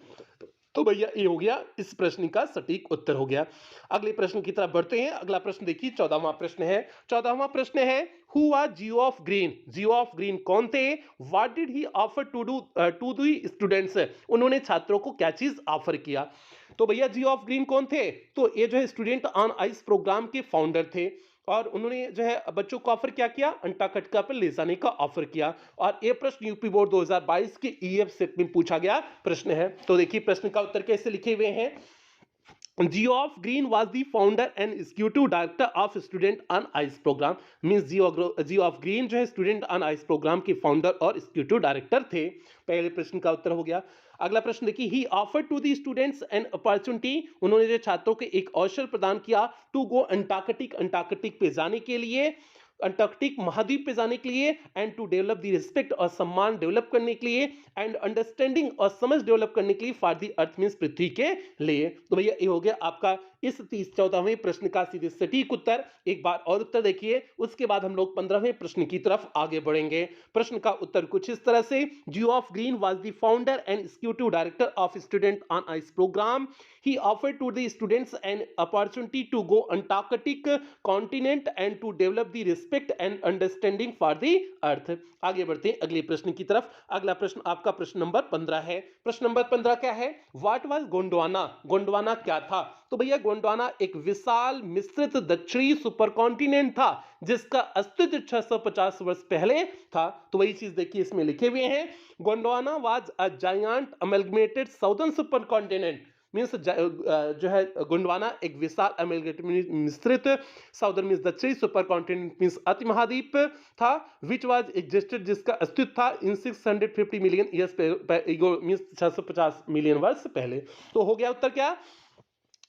तो भैया ये हो गया इस प्रश्न का सटीक उत्तर हो गया। अगले प्रश्न की तरफ बढ़ते हैं। अगला प्रश्न देखिए 14वां प्रश्न है। 14वां प्रश्न है, who was Geoff Green, Geoff Green कौन थे? What did he offer to the students, उन्होंने छात्रों को क्या चीज ऑफर किया? तो भैया जियो ऑफ ग्रीन कौन थे? तो ये जो है स्टूडेंट ऑन आइस प्रोग्राम के फाउंडर थे और उन्होंने जो है बच्चों को ऑफर क्या किया? अंटार्कटिका पर ले जाने का ऑफर किया। और ये प्रश्न यूपी बोर्ड 2022 के ईएफ सेट में पूछा गया प्रश्न है। तो देखिए प्रश्न का उत्तर कैसे लिखे हुए हैं। Geoff Green was the founder and executive director of student on ice program, means Jio of green जो है स्टूडेंट ऑन आइस प्रोग्राम के फाउंडर और एग्जीक्यूटिव डायरेक्टर थे। पहले प्रश्न का उत्तर हो गया। अगला प्रश्न देखिए, he offered to the students an opportunity, उन्होंने जो छात्रों को एक अवसर प्रदान किया, टू गो अंटार्कटिक, अंटार्कटिक पे जाने के लिए, अंटार्कटिक महाद्वीप पे जाने के लिए, and to develop the respect और सम्मान डेवलप करने के लिए, एंड अंडरस्टैंडिंग और समझ डेवलप करने के लिए, फॉर द अर्थ मींस पृथ्वी के लिए। तो भैया ये हो गया आपका इस 14वें प्रश्न का सीधे सटीक उत्तर। एक बार और उत्तर देखिए, उसके बाद हम लोग 15वें प्रश्न की तरफ आगे बढ़ेंगे। प्रश्न का उत्तर कुछ इस तरह से, Geoff Green was the founder and executive director of Student on Ice programme. He offered to the students an opportunity to go Antarctic continent and to develop the respect and understanding for the earth. आगे बढ़ते हैं अगले प्रश्न की तरफ। अगला प्रश्न आपका प्रश्न नंबर 15 है। प्रश्न नंबर 15 क्या है? What was Gondwana? गोंडवाना क्या था? तो भैया गोंडवाना एक विशाल मिश्रित दक्षिणी सुपर कॉन्टिनेंट था जिसका अस्तित्व 650 वर्ष पहले था। तो वही चीज देखिए इसमें लिखे हुए हैं, Gondwana was a giant amalgamated southern super continent. Means जो है गोंडवाना एक विशाल अमेलगमेटेड मिश्रित साउदर्न मीन्स दक्षिणी सुपर कॉन्टिनेंट मीन्स अति महाद्वीप था, विच वाज एग्जिस्टेड जिसका अस्तित्व था in 650 million years means 650 million वर्ष पहले। तो हो गया उत्तर क्या?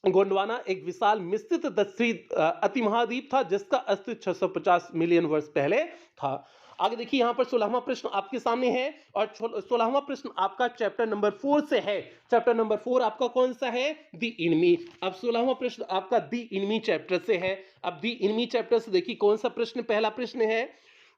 गोंडवाना एक विशाल मिश्रित दक्षिणी अति महाद्वीप था जिसका अस्तित्व 650 मिलियन वर्ष पहले था। आगे देखिए यहां पर 16वां प्रश्न आपके सामने है और 16वां प्रश्न आपका चैप्टर नंबर 4 से है। चैप्टर नंबर 4 आपका कौन सा है? दी इनमी। अब 16वां प्रश्न आपका दी इनमी चैप्टर से है। अब दी इनमी चैप्टर से देखिए कौन सा प्रश्न, पहला प्रश्न है,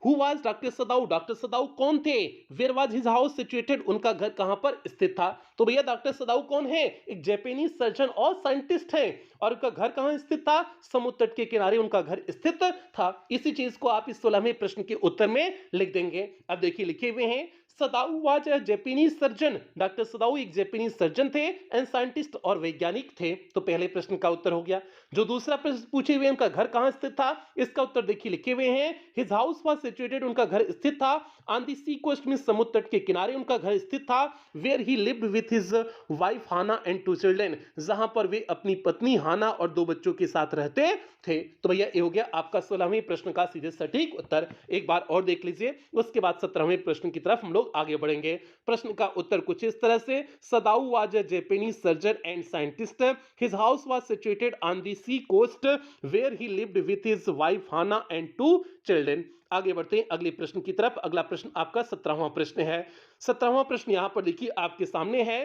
who was doctor Sadao? Doctor Sadao कौन थे? Where was his house situated? उनका घर कहां पर स्थित था? तो भैया डॉक्टर सदाऊ कौन है? एक जापानीज सर्जन और साइंटिस्ट है और उनका घर कहां स्थित था? समुद्र तट के किनारे उनका घर स्थित था। इसी चीज को आप इस 16वें प्रश्न के उत्तर में लिख देंगे। अब देखिए लिखे हुए हैं, Sadao was a Japanese surgeon. Doctor Sadao एक जापानीज सर्जन थे एंड साइंटिस्ट और वैज्ञानिक थे। तो पहले प्रश्न का उत्तर हो गया। जो दूसरा प्रश्न पूछे हुए उनका घर कहां स्थित था, इसका उत्तर देखिए लिखे हुए हैं, हिज हाउस वाज सिचुएटेड उनका घर स्थित था ऑन द सी कोस्ट में समुद्र तट के किनारे उनका घर स्थित था, where he lived with his wife Hana and 2 children, जहां पर वे अपनी पत्नी हाना और 2 बच्चों के साथ रहते थे। तो भैया ये हो गया आपका 16वें प्रश्न का सीधे सटीक उत्तर। एक बार और देख लीजिए, उसके बाद 17वें प्रश्न की तरफ हम लोग आगे बढ़ेंगे। प्रश्न का उत्तर कुछ इस तरह से, Sadao was a Japanese surgeon and scientist, his house was situated on the sea coast where he lived with his wife Hana and 2 children. आगे बढ़ते हैं अगले प्रश्न की तरफ। अगला प्रश्न आपका 17वां प्रश्न है। 17वां प्रश्न यहां पर देखिए आपके सामने है,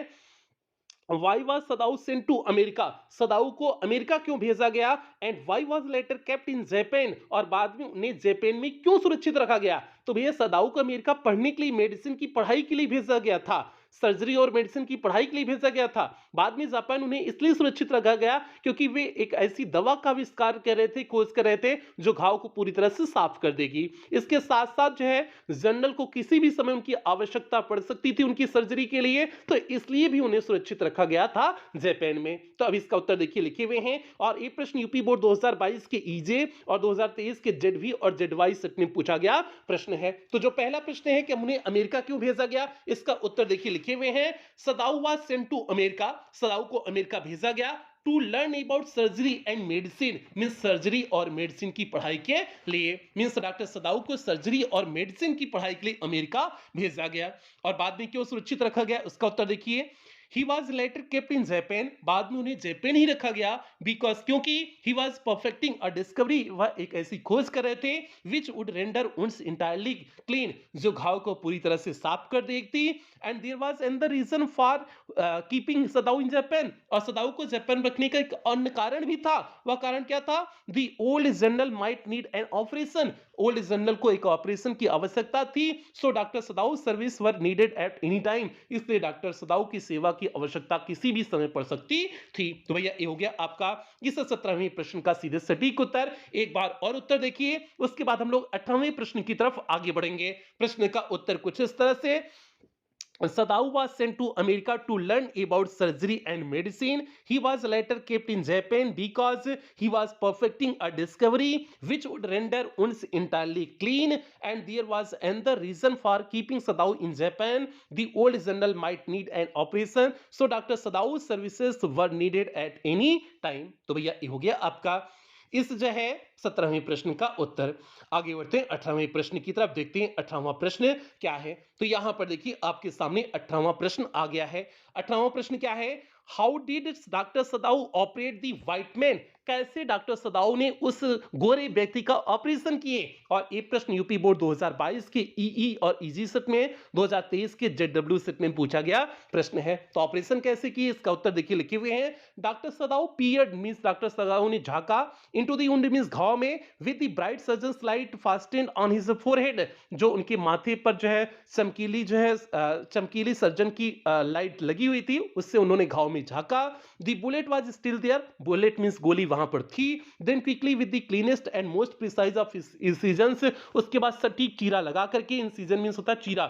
why was Sadao sent to America? Sadao को अमेरिका क्यों भेजा गया? And why was later kept in Japan? और बाद में उन्हें जापान में क्यों सुरक्षित रखा गया? तो भैया सदाऊ को अमेरिका पढ़ने के लिए, मेडिसिन की पढ़ाई के लिए भेजा गया था, सर्जरी और मेडिसिन की पढ़ाई के लिए भेजा गया था। बाद में जापान उन्हें इसलिए सुरक्षित रखा गया क्योंकि वे एक ऐसी दवा का आविष्कार कर रहे थे, खोज कर रहे थे जो घाव को पूरी तरह से साफ कर देगी। इसके साथ साथ जो है जनरल को किसी भी समय उनकी आवश्यकता पड़ सकती थी उनकी सर्जरी के लिए, तो इसलिए भी उन्हें सुरक्षित रखा गया था जापान में। तो अब इसका उत्तर देखिए लिखे हुए हैं और ये प्रश्न यूपी बोर्ड 2022 के ईजे और 2023 के जेडवी और जेडवाई सेट में पूछा गया प्रश्न है। तो जो पहला प्रश्न है कि उन्हें अमेरिका क्यों भेजा गया, इसका उत्तर देखिए लिखे हुए हैं, Sadao was sent to America. Sadao को अमेरिका भेजा गया to learn about surgery and medicine, means surgery और मेडिसिन की पढ़ाई के लिए। मीन्स डॉक्टर सदाऊ को सर्जरी और मेडिसिन की पढ़ाई के लिए अमेरिका भेजा गया। और बाद में क्यों सुरक्षित रखा गया, उसका उत्तर देखिए, he was later kept in Japan, बाद में उन्हें जापान ही रखा गया, बिकॉज क्योंकि he was perfecting a discovery, वह एक ऐसी खोज कर रहे थे which would render wounds entirely clean, जो घाव को पूरी तरह से साफ कर देती। And there was another reason for keeping Sadao in Japan, और सदाऊ को जापान रखने का एक अन्य कारण भी था। वह कारण क्या था? The old general might need an operation, old general को एक ऑपरेशन की आवश्यकता थी। So doctor Sadao service were needed at any time, इसलिए डॉक्टर सदाऊ की सेवा की आवश्यकता किसी भी समय पड़ सकती थी। तो भैया ये हो गया आपका इस 17वें प्रश्न का सीधे सटीक उत्तर। एक बार और उत्तर देखिए, उसके बाद हम लोग 18वें प्रश्न की तरफ आगे बढ़ेंगे। प्रश्न का उत्तर कुछ इस तरह से, Sadao was sent to America to learn about surgery and medicine. He was later kept in Japan because he was perfecting a discovery which would render wounds entirely clean. And there was another reason for keeping Sadao in Japan. The old general might need an operation, so Dr. Sadao's services were needed at any time. तो भैया ये हो गया आपका इस जो है 17वें प्रश्न का उत्तर। आगे बढ़ते हैं 18वें प्रश्न की तरफ, देखते हैं 18वां प्रश्न क्या है। तो यहां पर देखिए आपके सामने 18वां प्रश्न आ गया है। 18वां प्रश्न क्या है, how did doctor Sadao operate the white man, कैसे डॉक्टर सदाऊ ने उस गोरे व्यक्ति का ऑपरेशन किए। और ये प्रश्न यूपी बोर्ड 2022 के ईई और ईजी सेट में, 2023 के जेडडब्ल्यू सेट में पूछा गया प्रश्न है। तो ऑपरेशन कैसे किए, इसका उत्तर देखिए लिखे हुए हैं, डॉक्टर सदाऊ पीयर्ड, मींस डॉक्टर सदाऊ ने झांका, इनटू द वुंड मींस घाव में, with the bright surgeons light fastened on his forehead, जो उनके माथे पर जो है चमकीली जो है चमकीली सर्जन की लाइट लगी हुई थी, उससे उन्होंने घाव में झांका। The bullet was still there, bullet means गोली वहां पर थी। Then quickly with the cleanest and most precise of incisions, उसके बाद सटीक चीरा लगा करके, इंसिजन मींस होता है चीरा,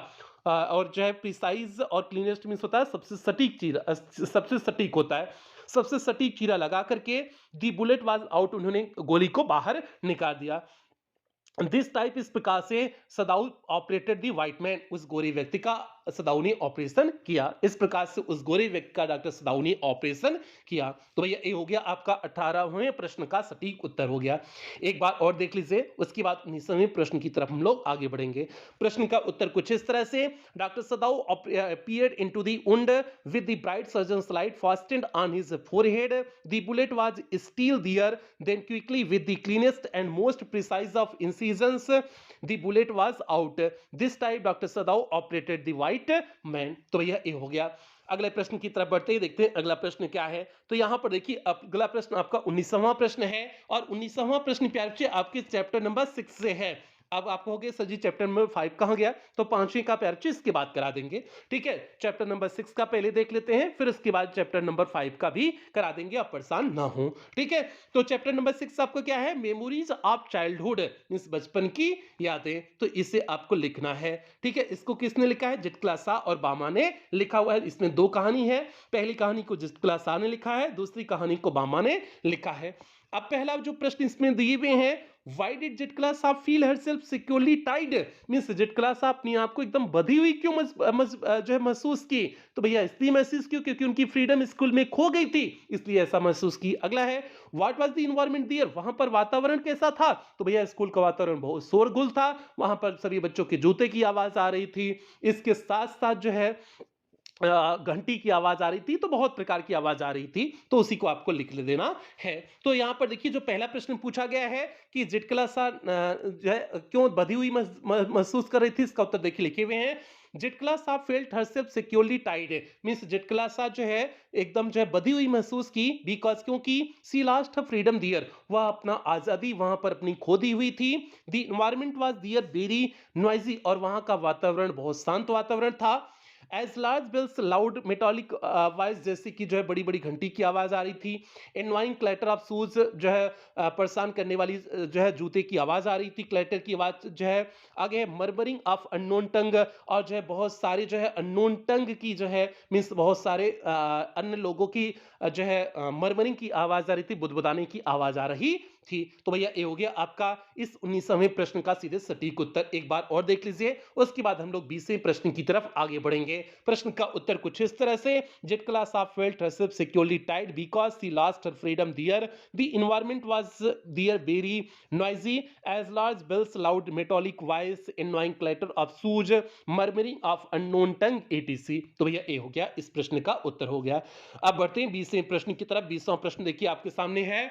और जो है प्रिसाइज और क्लीनेस्ट मींस होता है सबसे सटीक चीरा, सबसे सटीक होता है, सबसे सटीक चीरा लगा करके दी बुलेट वाज आउट, उन्होंने गोली को बाहर निकाल दिया। दिस टाइप, इस प्रकार से सदाऊ ऑपरेटेड दी व्हाइट मैन, उस गोरे व्यक्ति का सदाऊ ने ऑपरेशन किया, इस प्रकार से उस गोरे व्यक्ति का डॉक्टर सदाऊ ने ऑपरेशन किया। तो भैया ये हो गया आपका 18वें प्रश्न का सटीक उत्तर हो गया। एक बार और देख लीजिए, उसके बाद 19वें प्रश्न की तरफ हम लोग आगे बढ़ेंगे। प्रश्न का उत्तर कुछ इस तरह से, doctor सदाऊ appeared into the wound with the bright surgeon's light fastened on his forehead. The bullet was still there. Then quickly with the cleanest and most precise of incisions, the bullet was out. This time Dr. Sadao operated the white man. तो भैया ये हो गया। अगले प्रश्न की तरफ बढ़ते ही देखते हैं अगला प्रश्न क्या है। तो यहां पर देखिए अगला प्रश्न आपका 19वां प्रश्न है, और 19वां प्रश्न प्यारे बच्चे आपके चैप्टर नंबर 6 से है। अब आप कहोगे सर जी चैप्टर नंबर 5 कहां गया, तो 5वीं का प्यारे बच्चे इसके बाद करा देंगे, ठीक है। चैप्टर नंबर 6 का पहले देख लेते हैं, फिर उसके बाद चैप्टर नंबर 5 का भी करा देंगे, आप परेशान ना हो, ठीक है। तो चैप्टर नंबर 6 आपको क्या है, मेमोरीज ऑफ चाइल्डहुड, मींस बचपन की यादें, तो इसे आपको लिखना है, ठीक है। इसको किसने लिखा है, जितकला शाह और बामा ने लिखा हुआ है। इसमें दो कहानी है, पहली कहानी को जितकला शाह ने लिखा है, दूसरी कहानी को बामा ने लिखा है। अब पहला जो प्रश्न इसमें दिए हुए हैं, why did Zitkala Sa feel herself securely tied, means Zitkala Sa अपने आप को एकदम बंधी हुई क्यों जो है महसूस की, तो भैया इसलिए महसूस क्यों, क्योंकि उनकी फ्रीडम स्कूल में खो गई थी, इसलिए ऐसा महसूस की। अगला है, what was the environment there, वहां पर वातावरण कैसा था, तो भैया स्कूल का वातावरण बहुत शोरगुल था, वहां पर सभी बच्चों के जूते की आवाज आ रही थी, इसके साथ साथ जो है घंटी की आवाज आ रही थी, तो बहुत प्रकार की आवाज आ रही थी, तो उसी को आपको लिख देना है। तो यहां पर देखिए जो पहला प्रश्न पूछा गया है कि जितकला शाह जो है क्यों बधी हुई महसूस कर रही थी, इसका उत्तर देखिए लिखे हुए हैं, Zitkala Sa felt herself securely tied, means Zitkala Sa जो है एकदम जो है बधी हुई महसूस की, बिकॉज क्योंकि सी लास्ट फ्रीडम दियर, वह अपना आजादी वहां पर अपनी खो दी हुई थी। The environment was there very noisy, और वहां का वातावरण बहुत शांत वातावरण था। As large bells loud metallic voice, जैसे कि जो है बड़ी बड़ी घंटी की आवाज आ रही थी। एनवाइंग क्लैटर ऑफ शूज, जो है परेशान करने वाली जो है जूते की आवाज आ रही थी, क्लैटर की आवाज जो है। आगे है मर्मरिंग ऑफ अननोन टंग, और जो है बहुत सारे जो है अननोन टंग की जो है मीन्स बहुत सारे अन्य लोगों की जो है मर्मरिंग की आवाज आ रही थी, बुदबुदाने की आवाज आ रही थी। तो भैया ये हो गया आपका इस 19वें प्रश्न का सीधे सटीक उत्तर। एक बार और देख लीजिए, उसके बाद हम लोग 20वें प्रश्न की तरफ आगे बढ़ेंगे। प्रश्न का उत्तर कुछ इस तरह से, Zitkala Sa felt herself securely tied because she lost her freedom there, the environment was there very noisy, as large bells loud metallic voice, annoying clatter of shoes, murmuring of unknown tongue etc. तो भैया ये हो गया, इस प्रश्न का उत्तर हो गया। अब बढ़ते हैं 20वें प्रश्न की तरफ। 20वां प्रश्न देखिए आपके सामने है,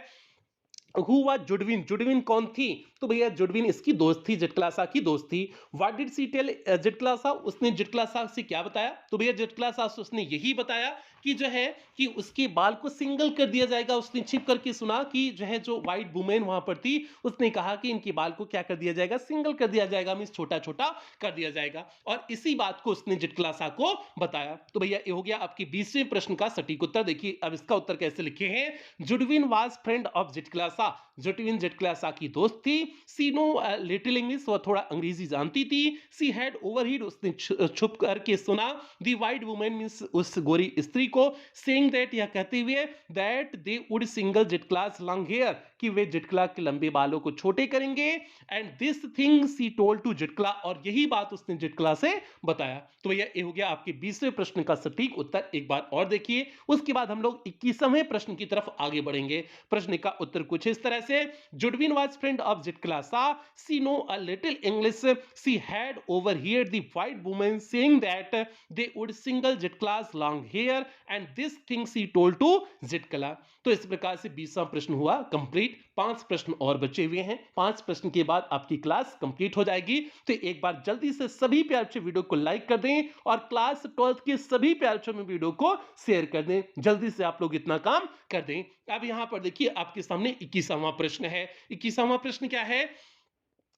हु वाज जुडविन, जुडविन कौन थी, तो भैया जुडविन इसकी दोस्त थी, जितकला शाह की दोस्त थी। What did she tell Zitkala Sa, उसने जितकला शाह से क्या बताया, तो भैया जितकला शाह से उसने यही बताया कि जो है कि उसके बाल को सिंगल कर दिया जाएगा। उसने छिप करके सुना कि जो है जो व्हाइट वुमेन वहां पर थी, उसने कहा कि इनके बाल को क्या कर दिया जाएगा, सिंगल कर दिया जाएगा, मींस छोटा छोटा कर दिया जाएगा, और इसी बात को उसने जितकला शाह को बताया। तो भैया ये हो गया आपकी 20वें प्रश्न का सटीक उत्तर। देखिए अब इसका उत्तर कैसे लिखे हैं, Judewin was friend of Zitkala Sa, Judewin Zitkala Sa की दोस्त थी। सी नो लिटिल इंग्लिश, वह थोड़ा अंग्रेजी जानती थी। सी हैड ओवरहीड, उसने छुप करके सुना। दी व्हाइट वुमेन मींस उस गोरी स्त्री को, सेइंग दैट, यह कहते हुए, that they would shingle Zitkala's long hair, कि वे जितकला के लंबे बालों को छोटे करेंगे। And this thing she told to Zitkala, और यही बात उसने जितकला से बताया। तो भैया ये हो गया आपके 20वें प्रश्न का सटीक उत्तर। एक बार और देखिए, उसके बाद हम लोग 21वें प्रश्न की तरफ आगे बढ़ेंगे। प्रश्न का उत्तर कुछ इस तरह से, Judewin was friend of Zitkala Sa, she know a little English, she had overheard the white women saying that they would shingle Zitkala's long hair, and this thing she told to Zitkala. तो इस प्रकार से 20वां प्रश्न हुआ complete. 5 प्रश्न और बचे हुए हैं, 5 प्रश्न के बाद आपकी क्लास कंप्लीट हो जाएगी। तो एक बार जल्दी से सभी प्यारे बच्चे वीडियो को लाइक कर दें, और क्लास 12th के सभी प्यारे बच्चों में वीडियो को शेयर कर दें। जल्दी से आप लोग इतना काम कर दें। अब यहां पर देखिए आपके सामने 21वां प्रश्न है। 21वां प्रश्न क्या है,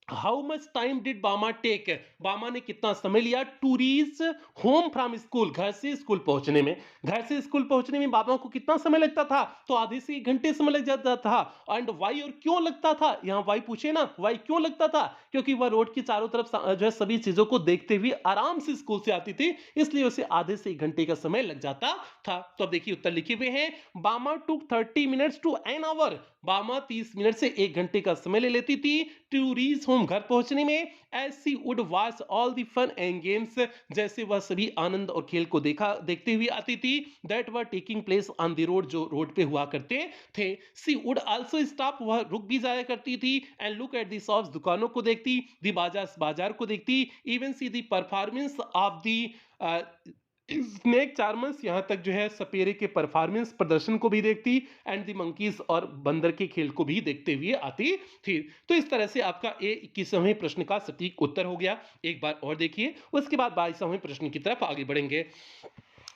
how much time did Bama take, Bama ने कितना समय लिया to reach home from school, घर से स्कूल पहुंचने में। घर से स्कूल पहुंचने में बामा को कितना समय लगता था, तो आधे से 1 घंटे समय लग जाता था। एंड वाई, और क्यों लगता था, यहाँ वाई पूछे ना, वाई क्यों लगता था, क्योंकि वह रोड की चारों तरफ जो है सभी चीजों को देखते हुए आराम से स्कूल से आती थी, इसलिए उसे आधे से 1 घंटे का समय लग जाता था। तो अब देखिए उत्तर लिखे हुए हैं, बामा टुक 30 मिनट्स टू एन आवर, बामा 30 मिनट से 1 घंटे का समय ले लेती थी टू रीच होम, घर पहुंचने में। As she would watch all the fun and games, जैसे वह सभी आनंद और खेल को देखते हुए आती थी, that were taking place on the road, जो रोड पे हुआ करते थे। सी वुड आल्सो स्टॉप, वह रुक भी जाया करती थी, and look at the shops, दुकानों को देखती, द बाजार, बाजार को देखती, even see the performance of the snake charmers, यहाँ तक जो है सपेरे के परफॉर्मेंस प्रदर्शन को भी देखती, एंड द मंकीज, और बंदर के खेल को भी देखते हुए आती थी। तो इस तरह से आपका 21वें प्रश्न का सटीक उत्तर हो गया। एक बार और देखिए, उसके बाद 22वें प्रश्न की तरफ आगे बढ़ेंगे।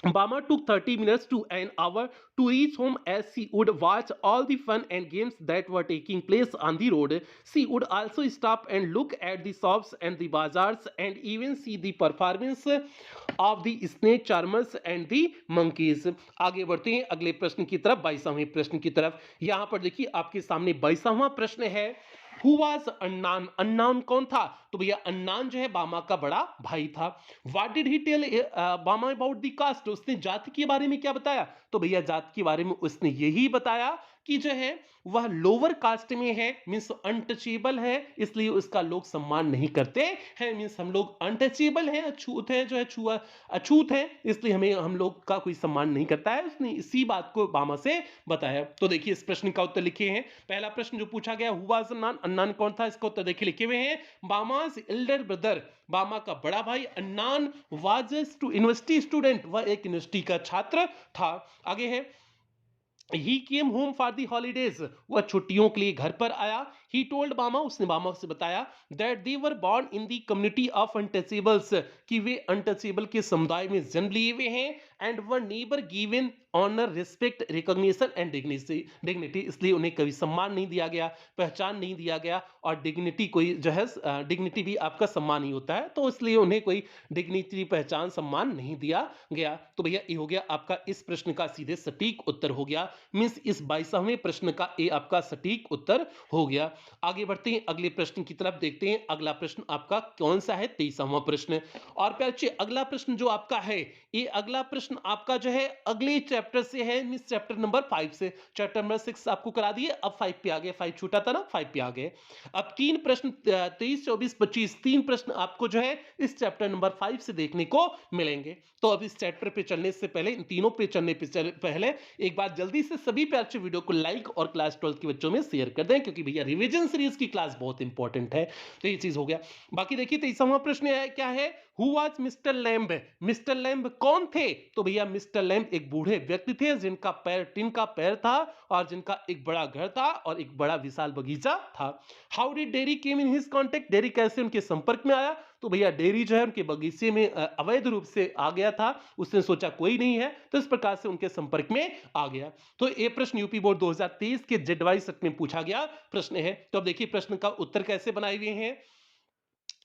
Bama took 30 minutes to an hour to reach home, as she would watch all the fun and games that were taking place on the road. She would also stop and look at the shops and the bazaars, and even see the performance of the snake charmers and the monkeys. आगे बढ़ते हैं अगले प्रश्न की तरफ, 22वें प्रश्न की तरफ। यहां पर देखिए आपके सामने 22वां प्रश्न है, हु वाज अन्नान, अन्नान कौन था, तो भैया अन्नान जो है बामा का बड़ा भाई था। व्हाट डिड ही टेल बामा अबाउट द कास्ट, उसने जाति के बारे में क्या बताया, तो भैया जाति के बारे में उसने यही बताया कि जो है वह लोअर कास्ट में है, मींस अनटचेबल है, इसलिए उसका लोग सम्मान नहीं करते हैं, मींस हम लोग अनटचेबल हैं, अछूत हैं, जो है छुआ अछूत हैं, इसलिए हमें हम लोग का कोई सम्मान नहीं करता है। उसने इसी बात को बामा से बताया। तो देखिए इस प्रश्न का उत्तर लिखे हैं। पहला प्रश्न जो पूछा गया, हुआ अन्नान, अन्नान कौन था, इसका उत्तर देखिए लिखे हुए हैं, बामास एल्डर ब्रदर, बामा का बड़ा भाई। Annan was to university student, वह एक यूनिवर्सिटी का छात्र था। आगे है, he came home for the holidays, वह छुट्टियों के लिए घर पर आया। ही टोल्ड बामा, उसने बामा से बताया, that they were born in the community of untouchables, कि वे अनटचेबल के समुदाय में जन्म लिए हुए हैं, and were never given honour, respect, recognition and dignity, इसलिए उन्हें कभी सम्मान नहीं दिया गया, पहचान नहीं दिया गया, और डिग्निटी कोई जो है डिग्निटी भी आपका सम्मान ही होता है, तो इसलिए उन्हें कोई डिग्निटी, पहचान, सम्मान नहीं दिया गया। तो भैया ये हो गया आपका इस प्रश्न का सीधे सटीक उत्तर हो गया, मींस इस 22वें प्रश्न का ए आपका सटीक उत्तर हो गया। आगे बढ़ते हैं अगले प्रश्न की तरफ, देखते हैं अगला प्रश्न आपका कौन सा है, 23वां प्रश्न। और प्यारे अगला प्रश्न जो आपका है, ये अगला प्रश्न आपका जो है अगले चैप्टर से है, मींस चैप्टर नंबर 5 से। चैप्टर नंबर 6 आपको करा दिए, अब 5 पे आ गए, 5 छूटा था ना, 5 पे आ गए। अब 3 प्रश्न 23, 24, 25, 3 प्रश्न आपको जो है इस चैप्टर नंबर 5 से देखने को मिलेंगे। तो अब इस चैप्टर पे चलने से पहले, इन तीनों पे चलने पे पहले एक बार जल्दी से सभी प्यारे वीडियो को लाइक और क्लास 12 के बच्चों में शेयर कर दें, क्योंकि भैया रिवीजन सीरीज की क्लास बहुत इंपॉर्टेंट है। तो ये चीज हो गया। बाकी देखिए 23वां प्रश्न है, क्या है, who was mister lamb, mister lamb कौन थे, तो भैया मिस्टर लैम्ब एक बूढ़े व्यक्ति थे, जिनका पैर टिन का पैर था, और जिनका एक बड़ा घर था और एक बड़ा विशाल बगीचा था। How did dairy came in his contact, dairy कैसे उनके संपर्क में आया, तो भैया डेरी जो है उनके बगीचे में अवैध रूप से आ गया था, उसने सोचा कोई नहीं है, तो इस प्रकार से उनके संपर्क में आ गया। तो ये प्रश्न यूपी बोर्ड 2023 के जेडवाई सेट में पूछा गया प्रश्न है। तो अब देखिए प्रश्न का उत्तर कैसे बनाए हुए हैं।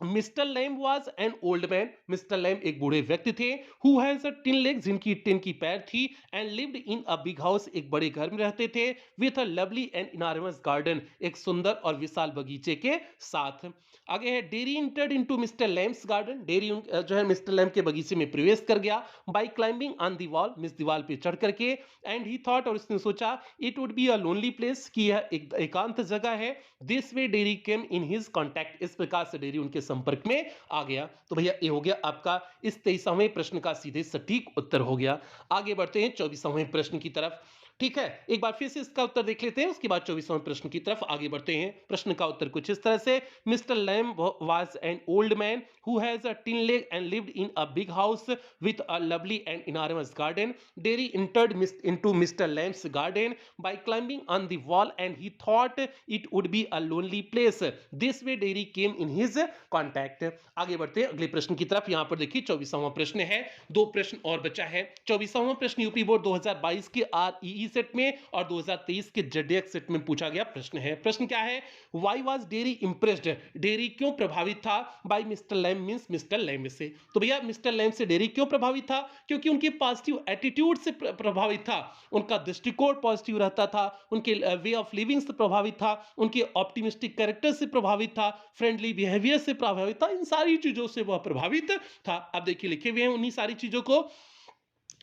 Mister lamb was an old man, mister lamb एक बूढ़े व्यक्ति थे, who has a tin leg, जिनकी टिन की पैर थी, and lived in a big house, एक बड़े घर में रहते थे, with a lovely and enormous garden, एक सुंदर और विशाल बगीचे के साथ। आगे है, dairy entered into Mr Lamb's garden, dairy जो है मिस्टर लैम्ब के बगीचे में प्रवेश कर गया, by climbing on the wall, मिस दीवार पे चढ़ करके, एंड ही थॉट, और उसने सोचा, it would be a lonely place, कि यह एक एकांत जगह है। This way Derry came in his contact, इस प्रकार से डेरी उनके संपर्क में आ गया। तो भैया ये हो गया आपका इस 23वें प्रश्न का सीधे सटीक उत्तर हो गया। आगे बढ़ते हैं 24वें प्रश्न की तरफ। ठीक है, एक बार फिर से इसका उत्तर देख लेते हैं, उसके बाद 24वें प्रश्न की तरफ आगे बढ़ते हैं। प्रश्न का उत्तर कुछ इस तरह से, Mr Lamb was an old man who has a tin leg and lived in a big house with a lovely and enormous garden, Derry entered into Mr Lamb's garden by climbing on the wall, and he thought it would be a lonely place, this way Derry came in his contact. आगे बढ़ते हैं अगले प्रश्न की तरफ। यहां पर देखिए 24वां प्रश्न है, 2 प्रश्न और बचा है। 24वां प्रश्न यूपी बोर्ड 2022 के आरईई ई सेट में और 2023 के जेडीएक्स सेट में पूछा गया प्रश्न है। प्रश्न क्या है? Why was Derry impressed? Derry क्यों प्रभावित था by Mr Lamb means Mr Lamb से? तो भैया मिस्टर लैम से डेरी क्यों प्रभावित था? क्योंकि उनके पॉजिटिव एटीट्यूड से प्रभावित था, उनका दृष्टिकोण पॉजिटिव रहता था, उनके वे ऑफ लिविंग से प्रभावित था, उनके ऑप्टिमिस्टिक कैरेक्टर से प्रभावित था, फ्रेंडली बिहेवियर से प्रभावित था, इन सारी चीजों से वह प्रभावित था। अब देखिए लिखे हुए हैं उन्हीं सारी चीजों को।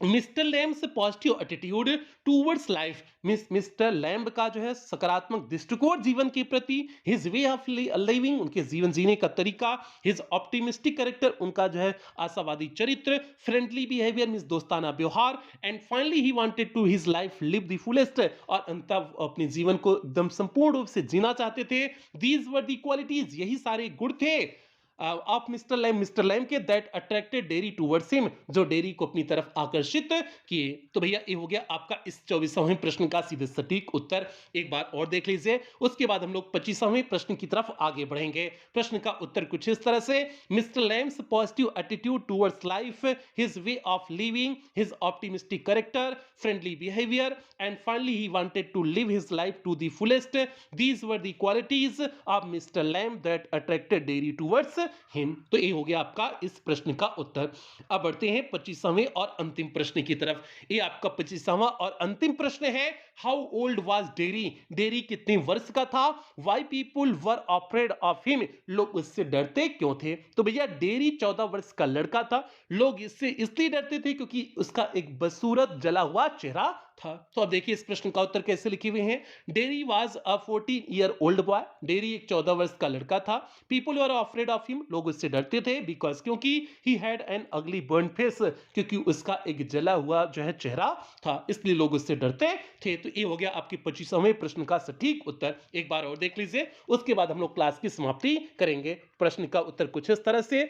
मिस्टर लैम्ब से positive attitude towards life, mister lamb का जो है सकारात्मक दृष्टिकोण जीवन के प्रति, हिज वे ऑफ लिविंग उनके जीवन जीने का तरीका, हिज ऑप्टिमिस्टिक कैरेक्टर उनका जो है आशावादी चरित्र, फ्रेंडली बिहेवियर मींस दोस्ताना व्यवहार, and finally he wanted to his life live the fullest, और अंत अपने जीवन को एकदम संपूर्ण रूप से जीना चाहते थे। दीज वर दी क्वालिटीज, यही सारे गुण थे ऑफ मिस्टर लैम के that attracted Derry towards him, जो डेरी को अपनी तरफ आकर्षित किए। तो भैया ये हो गया आपका इस 24वें प्रश्न का सीधे सटीक उत्तर। एक बार और देख लीजिए, उसके बाद हम लोग 25वें प्रश्न की तरफ आगे बढ़ेंगे। प्रश्न का उत्तर कुछ इस तरह से, Mr Lamb's positive attitude towards life, his way of living, his optimistic character, friendly behaviour, and finally he wanted to live his life to the fullest, these were the qualities of Mr Lamb that attracted Derry towards him. तो ये हो गया आपका इस प्रश्न का उत्तर। अब बढ़ते हैं 25वें और अंतिम प्रश्न की तरफ। ये आपका 25वां और अंतिम प्रश्न है, how old was dairy? Dairy कितने वर्ष का था? Why people were afraid of him, लोग उससे डरते क्यों थे? तो भैया डेरी 14 वर्ष का लड़का था, लोग इससे इसलिए डरते थे क्योंकि उसका एक बदसूरत जला हुआ चेहरा था। तो अब देखिए इस प्रश्न का उत्तर कैसे लिखे हुए हैं। Dairy was a 14-year old boy, dairy एक 14 वर्ष का लड़का था। People were afraid of him, लोग उससे डरते थे, बिकॉज क्योंकि ही हैड एन अगली बर्न फेस, क्योंकि उसका एक जला हुआ जो है चेहरा था, इसलिए लोग उससे डरते थे। तो ये हो गया आपके 25वें प्रश्न का सटीक उत्तर। एक बार और देख लीजिए, उसके बाद हम लोग क्लास की समाप्ति करेंगे। प्रश्न का उत्तर कुछ इस तरह से,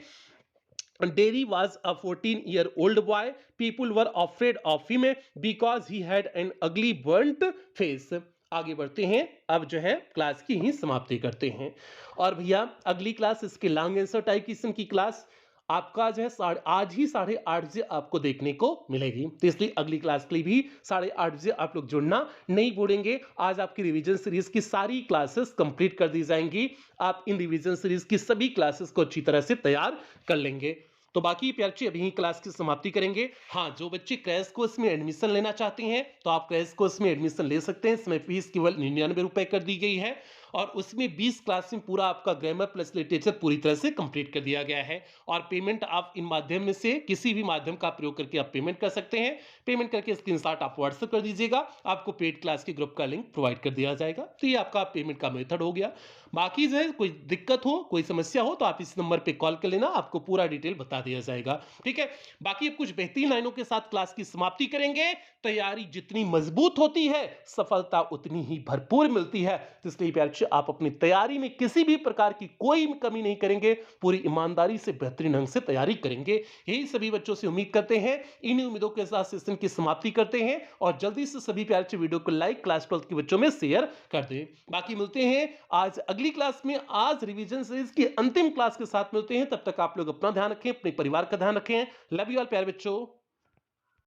Derry was a 14-year-old boy. People were afraid of him because he had an ugly burnt face. आगे बढ़ते हैं, अब जो है क्लास की ही समाप्ति करते हैं। और भैया अगली क्लास इसके लॉन्ग आंसर टाइप किस्म की क्लास आपका जो है आज ही 8:30 बजे आपको देखने को मिलेगी। तो इसलिए अगली क्लास के लिए भी 8:30 बजे आप लोग जुड़ना नहीं भूलेंगे। आज आपकी रिवीजन सीरीज की सारी क्लासेस कंप्लीट कर दी जाएंगी। आप इन रिवीजन सीरीज की सभी क्लासेस को अच्छी तरह से तैयार कर लेंगे। तो बाकी प्यारे अभी क्लास की समाप्ति करेंगे। हाँ, जो बच्चे क्रैश कोर्स में एडमिशन लेना चाहते हैं तो आप क्रैश कोर्स में एडमिशन ले सकते हैं। इसमें फीस केवल 99 रुपए कर दी गई है और उसमें 20 क्लास में पूरा आपका ग्रामर प्लस लिटरेचर पूरी तरह से कंप्लीट कर दिया गया है। और पेमेंट आप इन माध्यम में से किसी भी माध्यम का प्रयोग करके आप पेमेंट कर सकते हैं। पेमेंट करके स्क्रीनशॉट आप व्हाट्सएप कर दीजिएगा, आपको पेड क्लास के ग्रुप का लिंक प्रोवाइड कर दिया जाएगा। तो ये आपका पेमेंट का मेथड हो गया। बाकी जो है कोई दिक्कत हो, कोई समस्या हो तो आप इस नंबर पे कॉल कर लेना, आपको पूरा डिटेल बता दिया जाएगा। ठीक है, बाकी अब कुछ बेहतरीन लाइनों के साथ क्लास की समाप्ति करेंगे। तैयारी जितनी मजबूत होती है सफलता उतनी ही भरपूर मिलती है। तो इसलिए प्यारे आप अपनी तैयारी में किसी भी प्रकार की कोई कमी नहीं करेंगे, पूरी ईमानदारी से बेहतरीन ढंग से तैयारी करेंगे। यही सभी बच्चों से उम्मीद करते हैं। इन्हीं उम्मीदों के साथ सेशन की समाप्ति करते हैं और जल्दी से सभी प्यारे वीडियो को लाइक, क्लास 12 के बच्चों में शेयर कर दें। बाकी मिलते हैं आज अगली क्लास में। आज रिवीजन सीरीज की अंतिम क्लास के साथ मिलते हैं। तब तक आप लोग अपना ध्यान रखें, अपने परिवार का ध्यान रखें। लव यू ऑल प्यारे बच्चों।